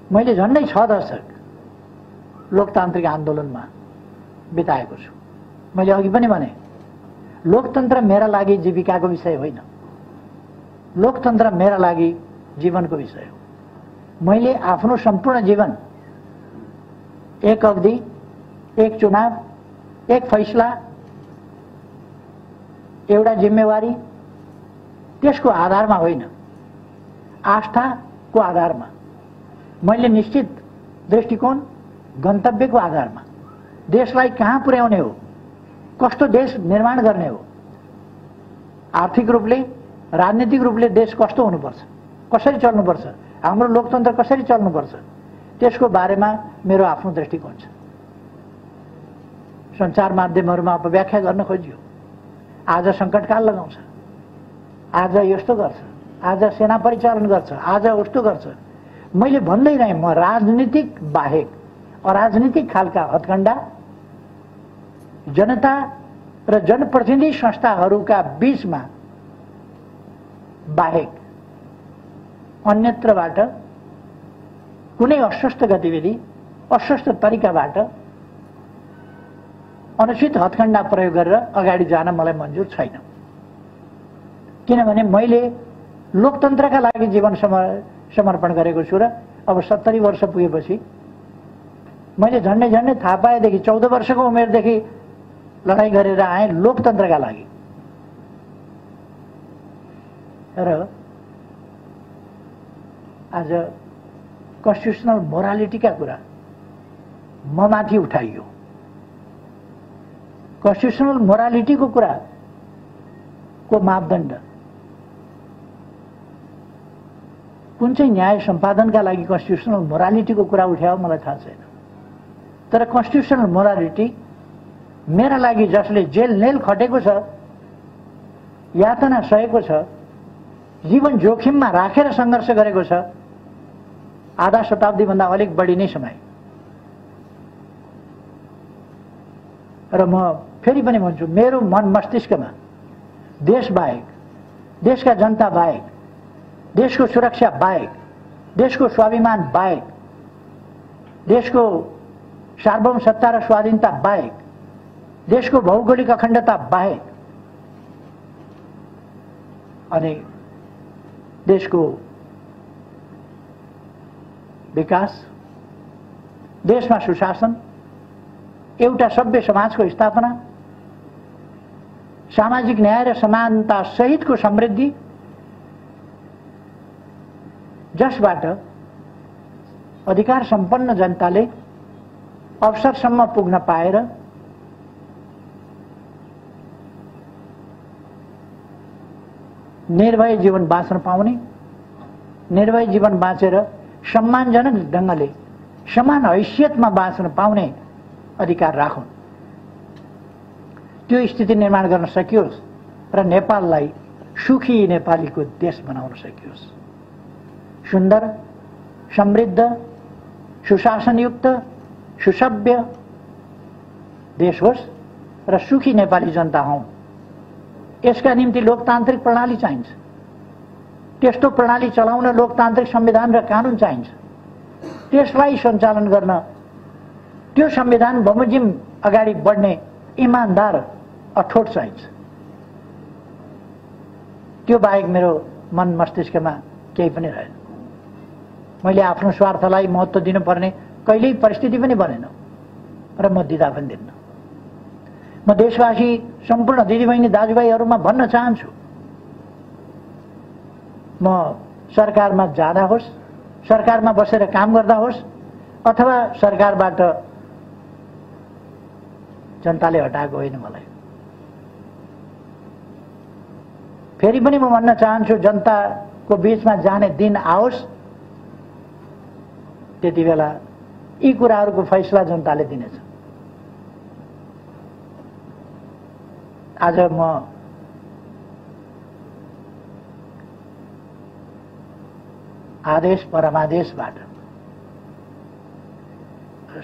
मैले झन्डै 6 दशक लोकतान्त्रिक आन्दोलनमा बिताएको छु। मैले अघि पनि भने, लोकतन्त्र मेरा लागि जीविकाको विषय होइन, लोकतन्त्र मेरा लागि जीवनको विषय हो। मैले आफ्नो सम्पूर्ण जीवन एक अवधि, एक चुनाव, एक फैसला, एउटा जिम्मेवारी, त्यसको आधारमा होइन, आस्थाको आधारमा, मैले निश्चित दृष्टिकोण, गन्तव्यको आधारमा देशलाई कहाँ पुर्याउने हो, कस्तो देश निर्माण गर्ने हो, आर्थिक रूपले, राजनीतिक रूपले देश कस्तो हुनुपर्छ, कसरी चल्नुपर्छ, हाम्रो लोकतन्त्र कसरी चल्नुपर्छ, त्यसको बारेमा मेरो आफ्नो दृष्टिकोण छ। सञ्चार माध्यमहरूमा अपव्याख्या गर्न खोजियो। आज सङ्कटकाल लगाउँछ, आज यस्तो गर्छ, आज सेना परिचालन गर्छ, आज उस्तो गर्छ। मैले भन्दै रहेँ, म राजनीतिक बाहेक अराजनीतिक खालका हथकण्डा जनता र जनप्रतिनिधि संस्थाहरूका बीचमा बाहेक अन्यत्रबाट कुनै अस्वस्थ गतिविधि, अस्वस्थ तरिकाबाट अनुचित हथकण्डा प्रयोग गरेर अगाडि जान मलाई मन्जुर छैन। किनभने मैले लोकतन्त्रका लागि जीवन समर्पण गरेको छु र अब 70 वर्ष पुगेपछि मैले झन्डै थाहा पाएदेखि 14 वर्षको उमेरदेखि लडाईँ गरेर आएँ लोकतन्त्रका लागि। र आज कन्स्टिट्युसनल मोरालिटीका कुरा म माथि उठाइयो। कन्स्टिट्युसनल मोरालिटीको कुरा को मापदण्ड कुन चाहिँ न्याय सम्पादनका लागि कन्स्टिट्युसनल मोरालिटीको कुरा उठायो मलाई थाहा छैन। तर कन्स्टिट्युसनल मोरालिटी मेरा लागि जसले जेल नेल खटेको छ, यातना सहेको छ, जीवन जोखिममा राखेर सङ्घर्ष गरेको छ, आधा शताब्दीभन्दा अलिक बढी नै समय। र म फेरि पनि भन्छु, मेरो मन मस्तिष्कमा देश बाहेक, देशका जनता बाहेक, देशको सुरक्षा बाहेक, देशको स्वाभिमान बाहेक, देशको सार्वभौमसत्ता र स्वाधीनता बाहेक, देशको भौगोलिक अखण्डता बाहेक अनि देशको विकास, देशमा सुशासन, एउटा सभ्य समाजको स्थापना, सामाजिक न्याय र समानता सहितको समृद्धि, जसबाट अधिकार सम्पन्न जनताले अवसरसम्म पुग्न पाएर निर्भय जीवन बाँच्न पाउने, निर्भय जीवन बाँचेर सम्मानजनक ढङ्गले समान हैसियतमा बाँच्न पाउने अधिकार राखौं। त्यो स्थिति निर्माण गर्न सकियोस् र नेपाललाई सुखी नेपालीको देश बनाउन सकियोस्। सुन्दर, समृद्ध, सुशासनयुक्त, सुसभ्य देश होस् र सुखी नेपाली जनता हौं। यसका निम्ति लोकतान्त्रिक प्रणाली चाहिन्छ। त्यस्तो प्रणाली चलाउन लोकतान्त्रिक संविधान र कानून चाहिन्छ। त्यसलाई सञ्चालन गर्न त्यो संविधान बमोजिम अगाडि बढ्ने इमानदार अठोट चाहिन्छ। त्यो बाहेक मेरो मन मस्तिष्कमा केही पनि रहेन। मैले आफ्नो स्वार्थलाई महत्त्व दिनुपर्ने कहिल्यै परिस्थिति पनि बनेन र म दिँदा पनि दिन्न। म देशवासी सम्पूर्ण दिदीबहिनी दाजुभाइहरूमा भन्न चाहन्छु, म सरकारमा जाँदा होस्, सरकारमा बसेर काम गर्दा होस् अथवा सरकारबाट जनताले हटाएको होइन मलाई। फेरि पनि म भन्न चाहन्छु, जनताको बीचमा जाने दिन आओस्, त्यति बेला यी कुराहरूको फैसला जनताले दिनेछ। आज म आदेश परमादेशबाट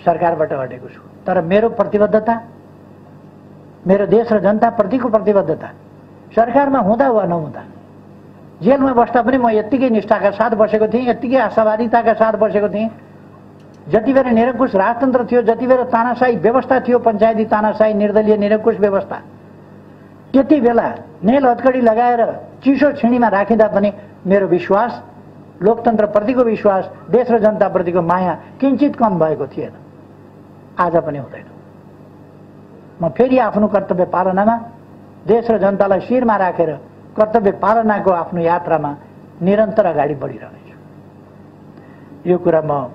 सरकारबाट हटेको छु, तर मेरो प्रतिबद्धता, मेरो देश र जनता प्रतिको प्रतिबद्धता सरकारमा हुँदा वा नहुँदा, जेलमा बस्दा पनि म यत्तिकै निष्ठाका साथ बसेको थिएँ, यत्तिकै आशावादिताका साथ बसेको थिएँ। जति बेला निरङ्कुश राजतन्त्र थियो, जति बेला तानाशाही व्यवस्था थियो, पञ्चायती तानाशाही, निर्दलीय निरङ्कुश व्यवस्था, त्यति बेला नेल हतकडी लगाएर चिसो छिणीमा राखिँदा पनि मेरो विश्वास, लोकतन्त्र प्रतिको विश्वास, देश र जनता प्रतिको माया किञ्चित कम भएको थिएन। आज पनि हुँदैन। म फेरि आफ्नो कर्तव्य पालनामा देश र जनतालाई शिरमा राखेर कर्तव्य पालनाको आफ्नो यात्रामा निरन्तर अगाडि बढिरहनेछु। यो कुरा म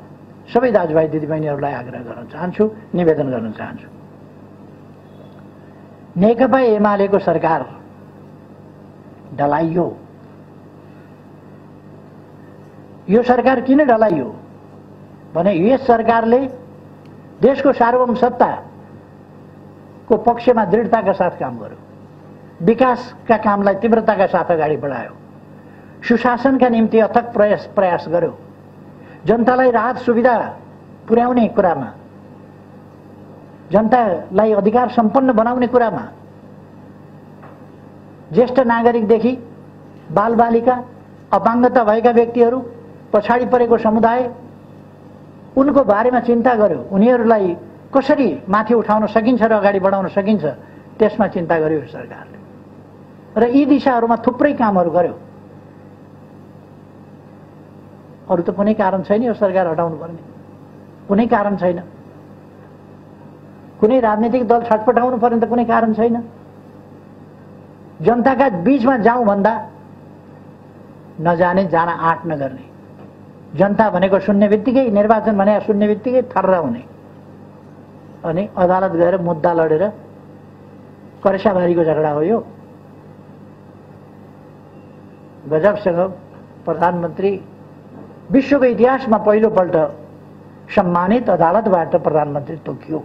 सबै दाजुभाइ दिदीबहिनीहरूलाई आग्रह गर्न चाहन्छु, निवेदन गर्न चाहन्छु। नेकपा एमालेको सरकार ढलाइयो। यो सरकार किन ढलाइयो भने यस सरकारले देशको सार्वभौम सत्ताको पक्षमा दृढताका साथ काम गर्यो, विकासका कामलाई तीव्रताका साथ अगाडि बढायो, सुशासनका निम्ति अथक प्रयास गर्यो, जनतालाई राहत सुविधा पुर्याउने कुरामा, जनतालाई अधिकार सम्पन्न बनाउने कुरामा, ज्येष्ठ नागरिकदेखि बालबालिका, अपाङ्गता भएका व्यक्तिहरू, पछाडि परेको समुदाय, उनको बारेमा चिन्ता गर्यो। उनीहरूलाई कसरी माथि उठाउन सकिन्छ र अगाडि बढाउन सकिन्छ त्यसमा चिन्ता गर्यो सरकारले र यी दिशाहरूमा थुप्रै कामहरू गर्यो। अरू त कुनै कारण छैन यो सरकार हटाउनु पर्ने, कुनै कारण छैन। कुनै राजनीतिक दल छटपटाउनु पर्ने त कुनै कारण छैन। जनताका बीचमा जाउँ भन्दा नजाने जान आँट नगर्ने, जनता भनेको सुन्ने बित्तिकै, निर्वाचन भनेको सुन्ने बित्तिकै थर्र हुने अनि अदालत गएर मुद्दा लडेर करेसाबारीको झगडा हो यो। गजबसँग प्रधानमन्त्री विश्वको इतिहासमा पहिलोपल्ट सम्मानित अदालतबाट प्रधानमन्त्री तोकियो,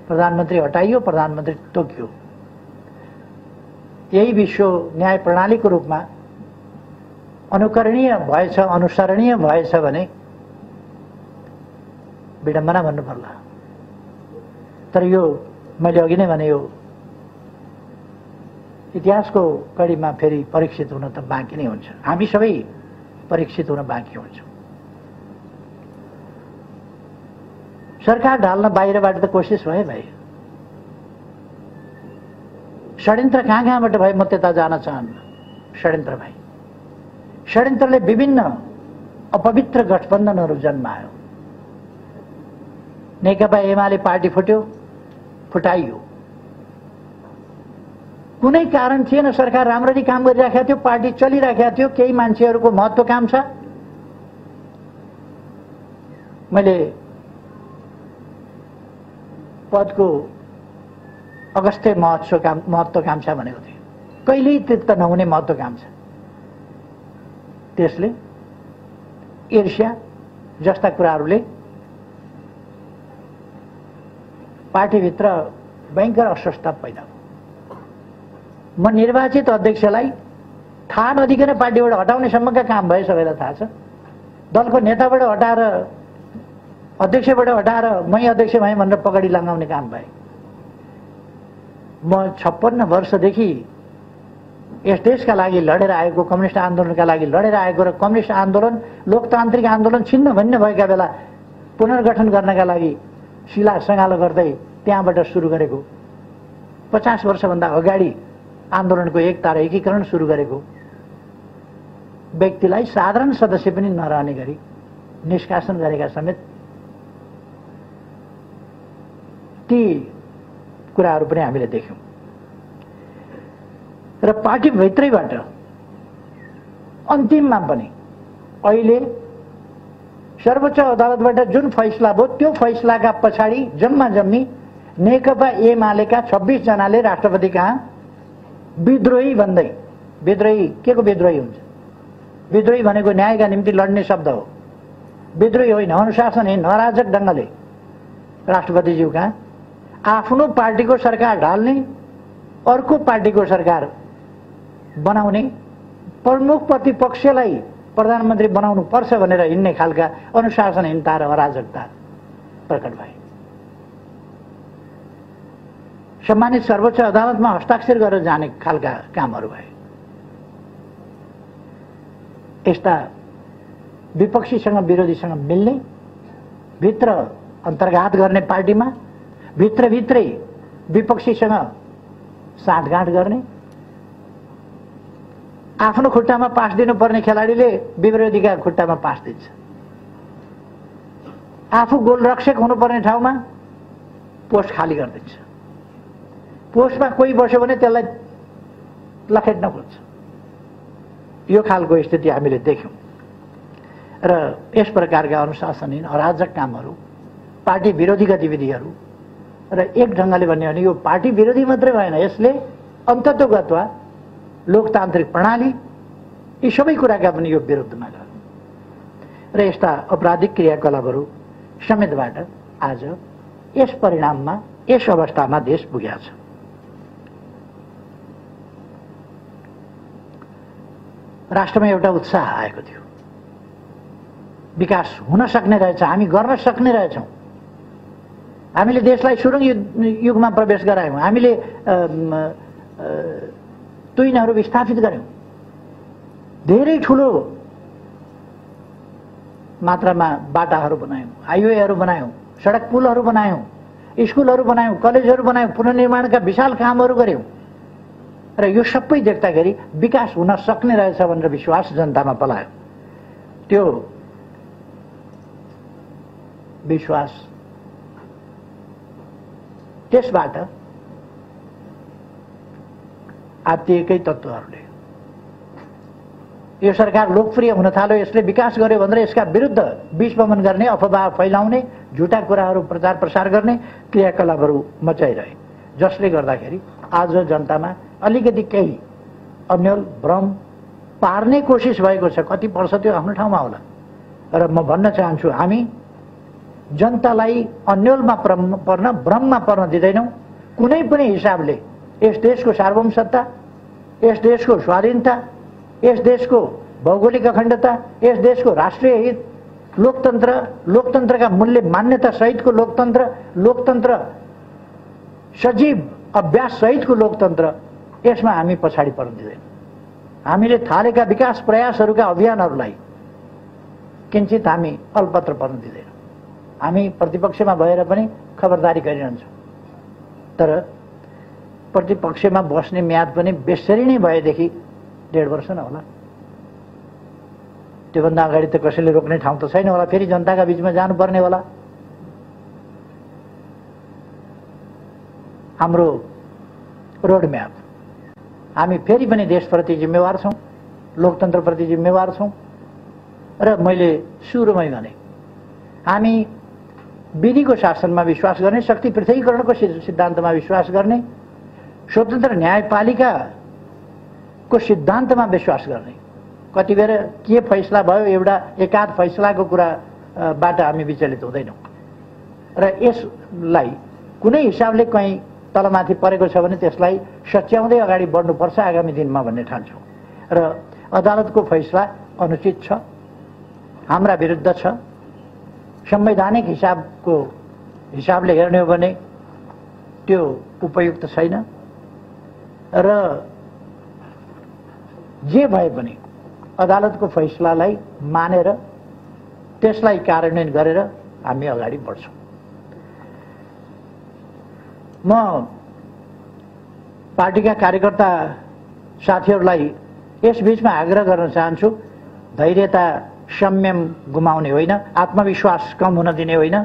प्रधानमन्त्री हटाइयो, प्रधानमन्त्री तोकियो। यही विश्व न्याय प्रणालीको रूपमा अनुकरणीय भएछ, अनुसरणीय भएछ भने विडम्बना भन्नु पर्ला। तर यो मैले अघि नै भने, यो इतिहासको कडीमा फेरि परीक्षित हुन त बाँकी नै हुन्छ। हामी सबै परीक्षित हुन बाँकी हुन्छौँ। सरकार ढाल्न बाहिरबाट त कोसिस भयो भाइ, षड्यन्त्र कहाँ कहाँबाट भयो म त्यता जान चाहन्न। षड्यन्त्र भाइ, षड्यन्त्रले विभिन्न अपवित्र गठबन्धनहरू जन्मायो। नेकपा एमाले पार्टी फुट्यो, फुटाइयो, कुनै कारण थिएन। सरकार राम्ररी काम गरिराखेको थियो, पार्टी चलिराखेको थियो, केही मान्छेहरूको महत्त्वाकांक्षा। मैले पदको अगस्त्य महत्त्वाकांक्षा भनेको थिएँ, कहिल्यै तृप्त नहुने महत्त्वाकांक्षा। त्यसले ईर्ष्या जस्ता कुराहरूले पार्टीभित्र भयङ्कर अस्वस्थता पैदा भयो। म निर्वाचित अध्यक्षलाई थाहा नदिकन पार्टीबाट हटाउनेसम्मका काम भए, सबैलाई थाहा छ। दलको नेताबाट हटाएर, अध्यक्षबाट हटाएर मै अध्यक्ष भएँ भनेर पगडी लगाउने काम भए। म 56 वर्षदेखि यस देशका लागि लडेर आएको, कम्युनिस्ट आन्दोलनका लागि लडेर आएको र कम्युनिस्ट आन्दोलन, लोकतान्त्रिक आन्दोलन छिन्न भिन्न भएका बेला पुनर्गठन गर्नका लागि शिला सङ्गालो गर्दै त्यहाँबाट सुरु गरेको, 50 वर्षभन्दा अगाडि आन्दोलनको एकता र एकीकरण सुरु गरेको व्यक्तिलाई साधारण सदस्य पनि नरहने गरी निष्कासन गरेका समेत ती कुराहरू पनि हामीले देख्यौँ। र पार्टीभित्रैबाट अन्तिममा पनि अहिले सर्वोच्च अदालतबाट जुन फैसला भयो, त्यो फैसलाका पछाडि जम्मा जम्मी नेकपा एमालेका 26 जनाले राष्ट्रपति कहाँ विद्रोही भन्दै, विद्रोही के को विद्रोही हुन्छ? विद्रोही भनेको न्यायका निम्ति लड्ने शब्द हो, विद्रोही होइन, अनुशासनहीन अराजक ढङ्गले राष्ट्रपतिज्यू कहाँ आफ्नो पार्टीको सरकार ढाल्ने, अर्को पार्टीको सरकार बनाउने, प्रमुख प्रतिपक्षलाई प्रधानमन्त्री बनाउनु पर्छ भनेर हिँड्ने खालका अनुशासनहीनता र अराजकता प्रकट भए। सम्मानित सर्वोच्च अदालतमा हस्ताक्षर गरेर जाने खालका कामहरू भए। यस्ता विपक्षीसँग विरोधीसँग मिल्ने, भित्र अन्तर्घात गर्ने, पार्टीमा भित्रभित्रै विपक्षीसँग साँठगाँठ गर्ने, आफ्नो खुट्टामा पास दिनुपर्ने खेलाडीले विरोधीका खुट्टामा पास दिन्छ, आफू गोलरक्षक हुनुपर्ने ठाउँमा पोस्ट खाली गरिदिन्छ, पोस्टमा कोही बस्यो भने त्यसलाई लखेट्न खोज्छ। यो खालको स्थिति हामीले देख्यौँ। र यस प्रकारका अनुशासनहीन अराजक कामहरू, पार्टी विरोधी गतिविधिहरू, र एक ढङ्गले भन्यो भने यो पार्टी विरोधी मात्रै भएन, यसले अन्ततोगत्वा लोकतान्त्रिक प्रणाली, यी सबै कुराका पनि यो विरुद्धमा गयो। र यस्ता अपराधिक क्रियाकलापहरू समेतबाट आज यस परिणाममा, यस अवस्थामा देश पुगेको छ। राष्ट्रमा एउटा उत्साह आएको थियो, विकास हुन सक्ने रहेछ, हामी गर्न सक्ने रहेछौँ, हामीले देशलाई सुरुङ युगमा प्रवेश गरायौँ, हामीले तुइनहरू विस्थापित गर्यौँ, धेरै ठुलो मात्रामा बाटाहरू बनायौँ, हाइवेहरू बनायौँ, सडक पुलहरू बनायौँ, स्कुलहरू बनायौँ, कलेजहरू बनायौँ, पुनर्निर्माणका विशाल कामहरू गर्यौँ। र यो सबै देख्दाखेरि विकास हुन सक्ने रहेछ भनेर विश्वास जनतामा पलायो। त्यो विश्वास, त्यसबाट आत्तिएकै तत्त्वहरूले यो सरकार लोकप्रिय हुन थाल्यो, यसले विकास गर्यो भनेर यसका विरुद्ध विषवमन गर्ने, अफवाह फैलाउने, झुटा कुराहरू प्रचार प्रसार गर्ने क्रियाकलापहरू मचाइरहे, जसले गर्दाखेरि आज जनतामा अलिकति केही अन्यल भ्रम पार्ने कोसिस भएको छ। कति पर्छ त्यो आफ्नो ठाउँमा होला। र म भन्न चाहन्छु, हामी जनतालाई अन्यलमा पर्न, भ्रममा पर्न दिँदैनौँ। कुनै पनि हिसाबले यस देशको सार्वभौमसत्ता, यस देशको स्वाधीनता, यस देशको भौगोलिक अखण्डता, यस देशको राष्ट्रिय हित, लोकतन्त्र, लोकतन्त्रका मूल्य मान्यता सहितको लोकतन्त्र, लोकतन्त्र सजीव अभ्यास सहितको लोकतन्त्र, यसमा हामी पछाडि पर्न दिँदैनौँ। हामीले थालेका विकास प्रयासहरूका अभियानहरूलाई किञ्चित हामी अलपत्र पर्न दिँदैनौँ। हामी प्रतिपक्षमा भएर पनि खबरदारी गरिरहन्छौँ, तर प्रतिपक्षमा बस्ने म्याद पनि बेसरी नै भएदेखि 1.5 वर्ष न होला। त्योभन्दा अगाडि त कसैले रोक्ने ठाउँ त छैन होला। फेरि जनताका बीचमा जानुपर्ने होला। हाम्रो रोडम्याप, हामी फेरि पनि देशप्रति जिम्मेवार छौँ, लोकतन्त्रप्रति जिम्मेवार छौँ। र मैले सुरुमै भने, हामी विधिको शासनमा विश्वास गर्ने, शक्ति पृथकीकरणको सिद्धान्तमा विश्वास गर्ने, स्वतन्त्र न्यायपालिकाको सिद्धान्तमा विश्वास गर्ने। कति बेर के फैसला भयो, एउटा एकाध फैसलाको कुराबाट हामी विचलित हुँदैनौँ। र यसलाई कुनै हिसाबले कहीँ तलमाथि परेको छ भने त्यसलाई सच्याउँदै अगाडि बढ्नुपर्छ आगामी दिनमा भन्ने ठान्छौँ। र अदालतको फैसला अनुचित छ, हाम्रा विरुद्ध छ। संवैधानिक हिसाबले हेर्ने हो भने त्यो उपयुक्त छैन। र जे भए पनि अदालतको फैसलालाई मानेर त्यसलाई कार्यान्वयन गरेर हामी अगाडि बढ्छौँ। म पार्टीका कार्यकर्ता साथीहरूलाई यस बीचमा आग्रह गर्न चाहन्छु, धैर्यता, संयम गुमाउने होइन, आत्मविश्वास कम हुन दिने होइन।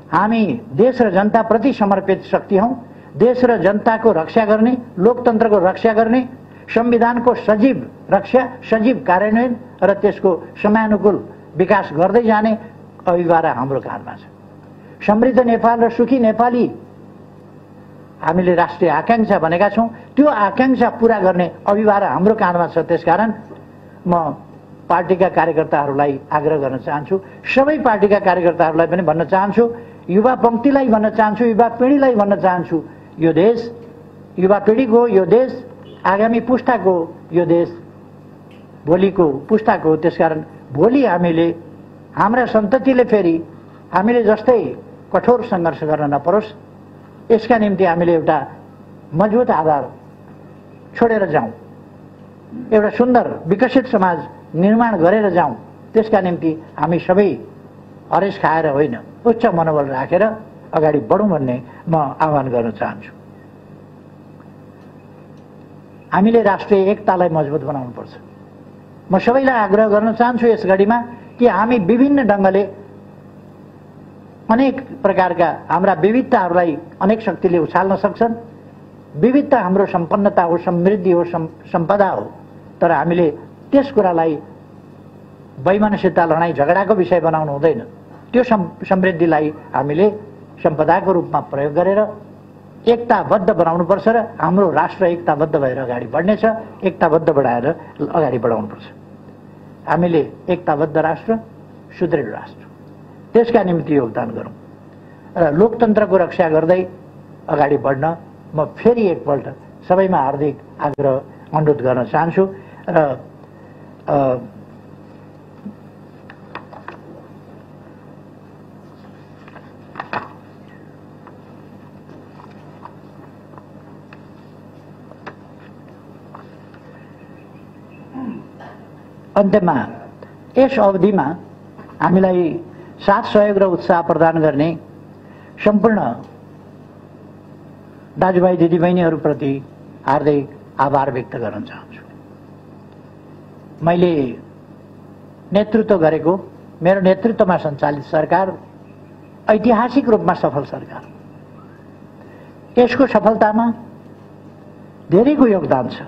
हामी देश र जनताप्रति समर्पित शक्ति हौँ। देश र जनताको रक्षा गर्ने, लोकतन्त्रको रक्षा गर्ने, संविधानको सजीव रक्षा, सजीव कार्यान्वयन र त्यसको समयानुकूल विकास गर्दै जाने अभिभारा हाम्रो काँधमा छ। समृद्ध नेपाल र सुखी नेपाली हामीले राष्ट्रिय आकांक्षा भनेका छौँ। त्यो आकांक्षा पूरा गर्ने अभिभारा हाम्रो काँधमा छ। त्यसकारण म पार्टीका कार्यकर्ताहरूलाई आग्रह गर्न चाहन्छु, सबै पार्टीका कार्यकर्ताहरूलाई पनि भन्न चाहन्छु, युवा पङ्क्तिलाई भन्न चाहन्छु, युवा पिँढीलाई भन्न चाहन्छु, यो देश युवा पिँढीको, यो देश आगामी पुस्ताको, यो देश भोलिको पुस्ताको। त्यसकारण भोलि हामीले, हाम्रा सन्ततिले फेरि हामीले जस्तै कठोर सङ्घर्ष गर्न नपरोस्, यसका निम्ति हामीले एउटा मजबुत आधार छोडेर जाउँ, एउटा सुन्दर विकसित समाज निर्माण गरेर जाउँ। त्यसका निम्ति हामी सबै हरेस खाएर होइन, उच्च मनोबल राखेर अगाडि बढौँ भन्ने म आह्वान गर्न चाहन्छु। हामीले राष्ट्रिय एकतालाई मजबुत बनाउनुपर्छ। म सबैलाई आग्रह गर्न चाहन्छु यस घडीमा कि हामी विभिन्न ढङ्गले अनेक प्रकारका हाम्रा विविधताहरूलाई अनेक शक्तिले उछाल्न सक्छन्। विविधता हाम्रो सम्पन्नता हो, समृद्धि हो, सम्पदा हो। तर हामीले त्यस कुरालाई वैमनस्यता, लडाईँ झगडाको विषय बनाउनु हुँदैन। त्यो समृद्धिलाई हामीले सम्पदाको रूपमा प्रयोग गरेर एकताबद्ध बनाउनुपर्छ र हाम्रो राष्ट्र एकताबद्ध भएर अगाडि बढ्नेछ। एकताबद्ध बनाएर अगाडि बढाउनुपर्छ। हामीले एकताबद्ध राष्ट्र, सुदृढ राष्ट्र, त्यसका निम्ति योगदान गरौँ र लोकतन्त्रको रक्षा गर्दै अगाडि बढ्न म फेरि एकपल्ट सबैमा हार्दिक आग्रह अनुरोध गर्न चाहन्छु। र अन्त्यमा यस अवधिमा हामीलाई साथ सहयोग र उत्साह प्रदान गर्ने सम्पूर्ण दाजुभाइ दिदीबहिनीहरूप्रति हार्दिक आभार व्यक्त गर्न चाहन्छु। मैले नेतृत्व गरेको, मेरो नेतृत्वमा सञ्चालित सरकार ऐतिहासिक रूपमा सफल सरकार। यसको सफलतामा धेरैको योगदान छ।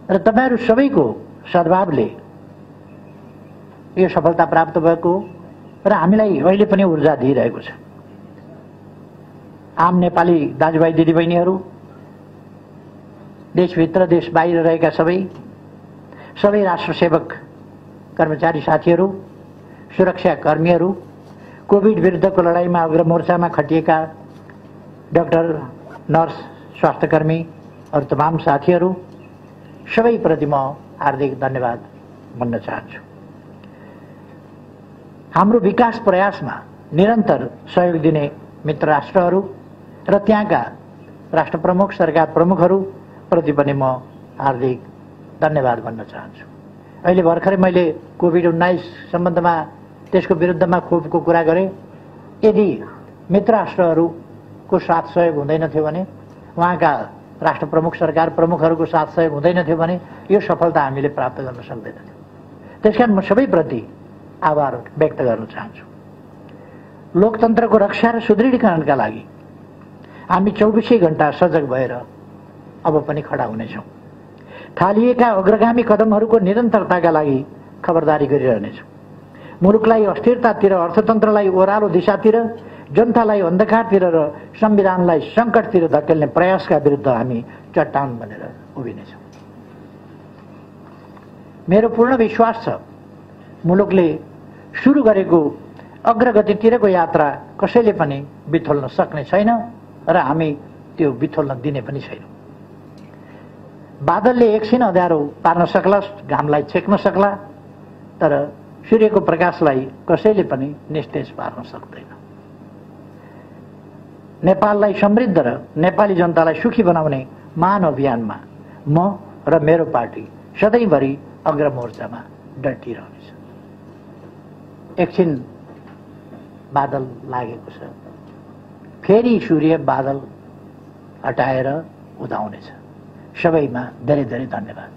र तपाईहरु सबैको सद्भावले यो सफलता प्राप्त भएको र हामीलाई अहिले पनि ऊर्जा दिइरहेको छ। आम नेपाली दाजुभाइ दिदीबहिनीहरू, देशभित्र देश बाहिर रहेका सबै राष्ट्र सेवक कर्मचारी साथीहरू, सुरक्षा कर्मीहरू, कोभिड विरुद्धको लडाईँमा अग्रमोर्चामा खटिएका डाक्टर, नर्स, स्वास्थ्यकर्मी अरू तमाम साथीहरू सबैप्रति म हार्दिक धन्यवाद भन्न चाहन्छु। हाम्रो विकास प्रयासमा निरन्तर सहयोग दिने मित्र राष्ट्रहरू र त्यहाँका राष्ट्र प्रमुख, सरकार प्रमुखहरू प्रति पनि म हार्दिक धन्यवाद भन्न चाहन्छु। अहिले भर्खरै मैले कोभिड-19 सम्बन्धमा त्यसको विरुद्धमा खोपको कुरा गरेँ। यदि मित्र राष्ट्रहरूको साथ सहयोग हुँदैन थियो भने, उहाँका राष्ट्र प्रमुख, सरकार प्रमुखहरूको साथ सहयोग हुँदैन थियो भने यो सफलता हामीले प्राप्त गर्न सक्दैनथ्यौँ। त्यसकारण म सबैप्रति आभार व्यक्त गर्न चाहन्छु। लोकतन्त्रको रक्षा र सुदृढीकरणका लागि हामी 24 घण्टा सजग भएर अब पनि खडा हुनेछौँ। थालिएका अग्रगामी कदमहरूको निरन्तरताका लागि खबरदारी गरिरहनेछौँ। मुलुकलाई अस्थिरतातिर, अर्थतन्त्रलाई ओह्रालो दिशातिर, जनतालाई अन्धकारतिर र संविधानलाई संकटतिर धकेल्ने प्रयासका विरुद्ध हामी चट्टान बनेर उभिनेछौँ। मेरो पूर्ण विश्वास छ मुलुकले सुरु गरेको अग्रगतितिरको यात्रा कसैले पनि बिथोल्न सक्ने छैन र हामी त्यो बिथोल्न दिने पनि छैनौँ। बादलले एकछिन अँध्यारो पार्न सक्ला, घामलाई छेक्न सक्ला, तर सूर्यको प्रकाशलाई कसैले पनि निस्तेज पार्न सक्दैन। नेपाललाई समृद्ध र नेपाली जनतालाई सुखी बनाउने महान अभियानमा म र मेरो पार्टी सधैँभरि अग्रमोर्चामा डटिरहनेछ। एकछिन बादल लागेको छ, फेरि सूर्य बादल हटाएर उदाउनेछ। सबैमा धेरै धेरै धन्यवाद।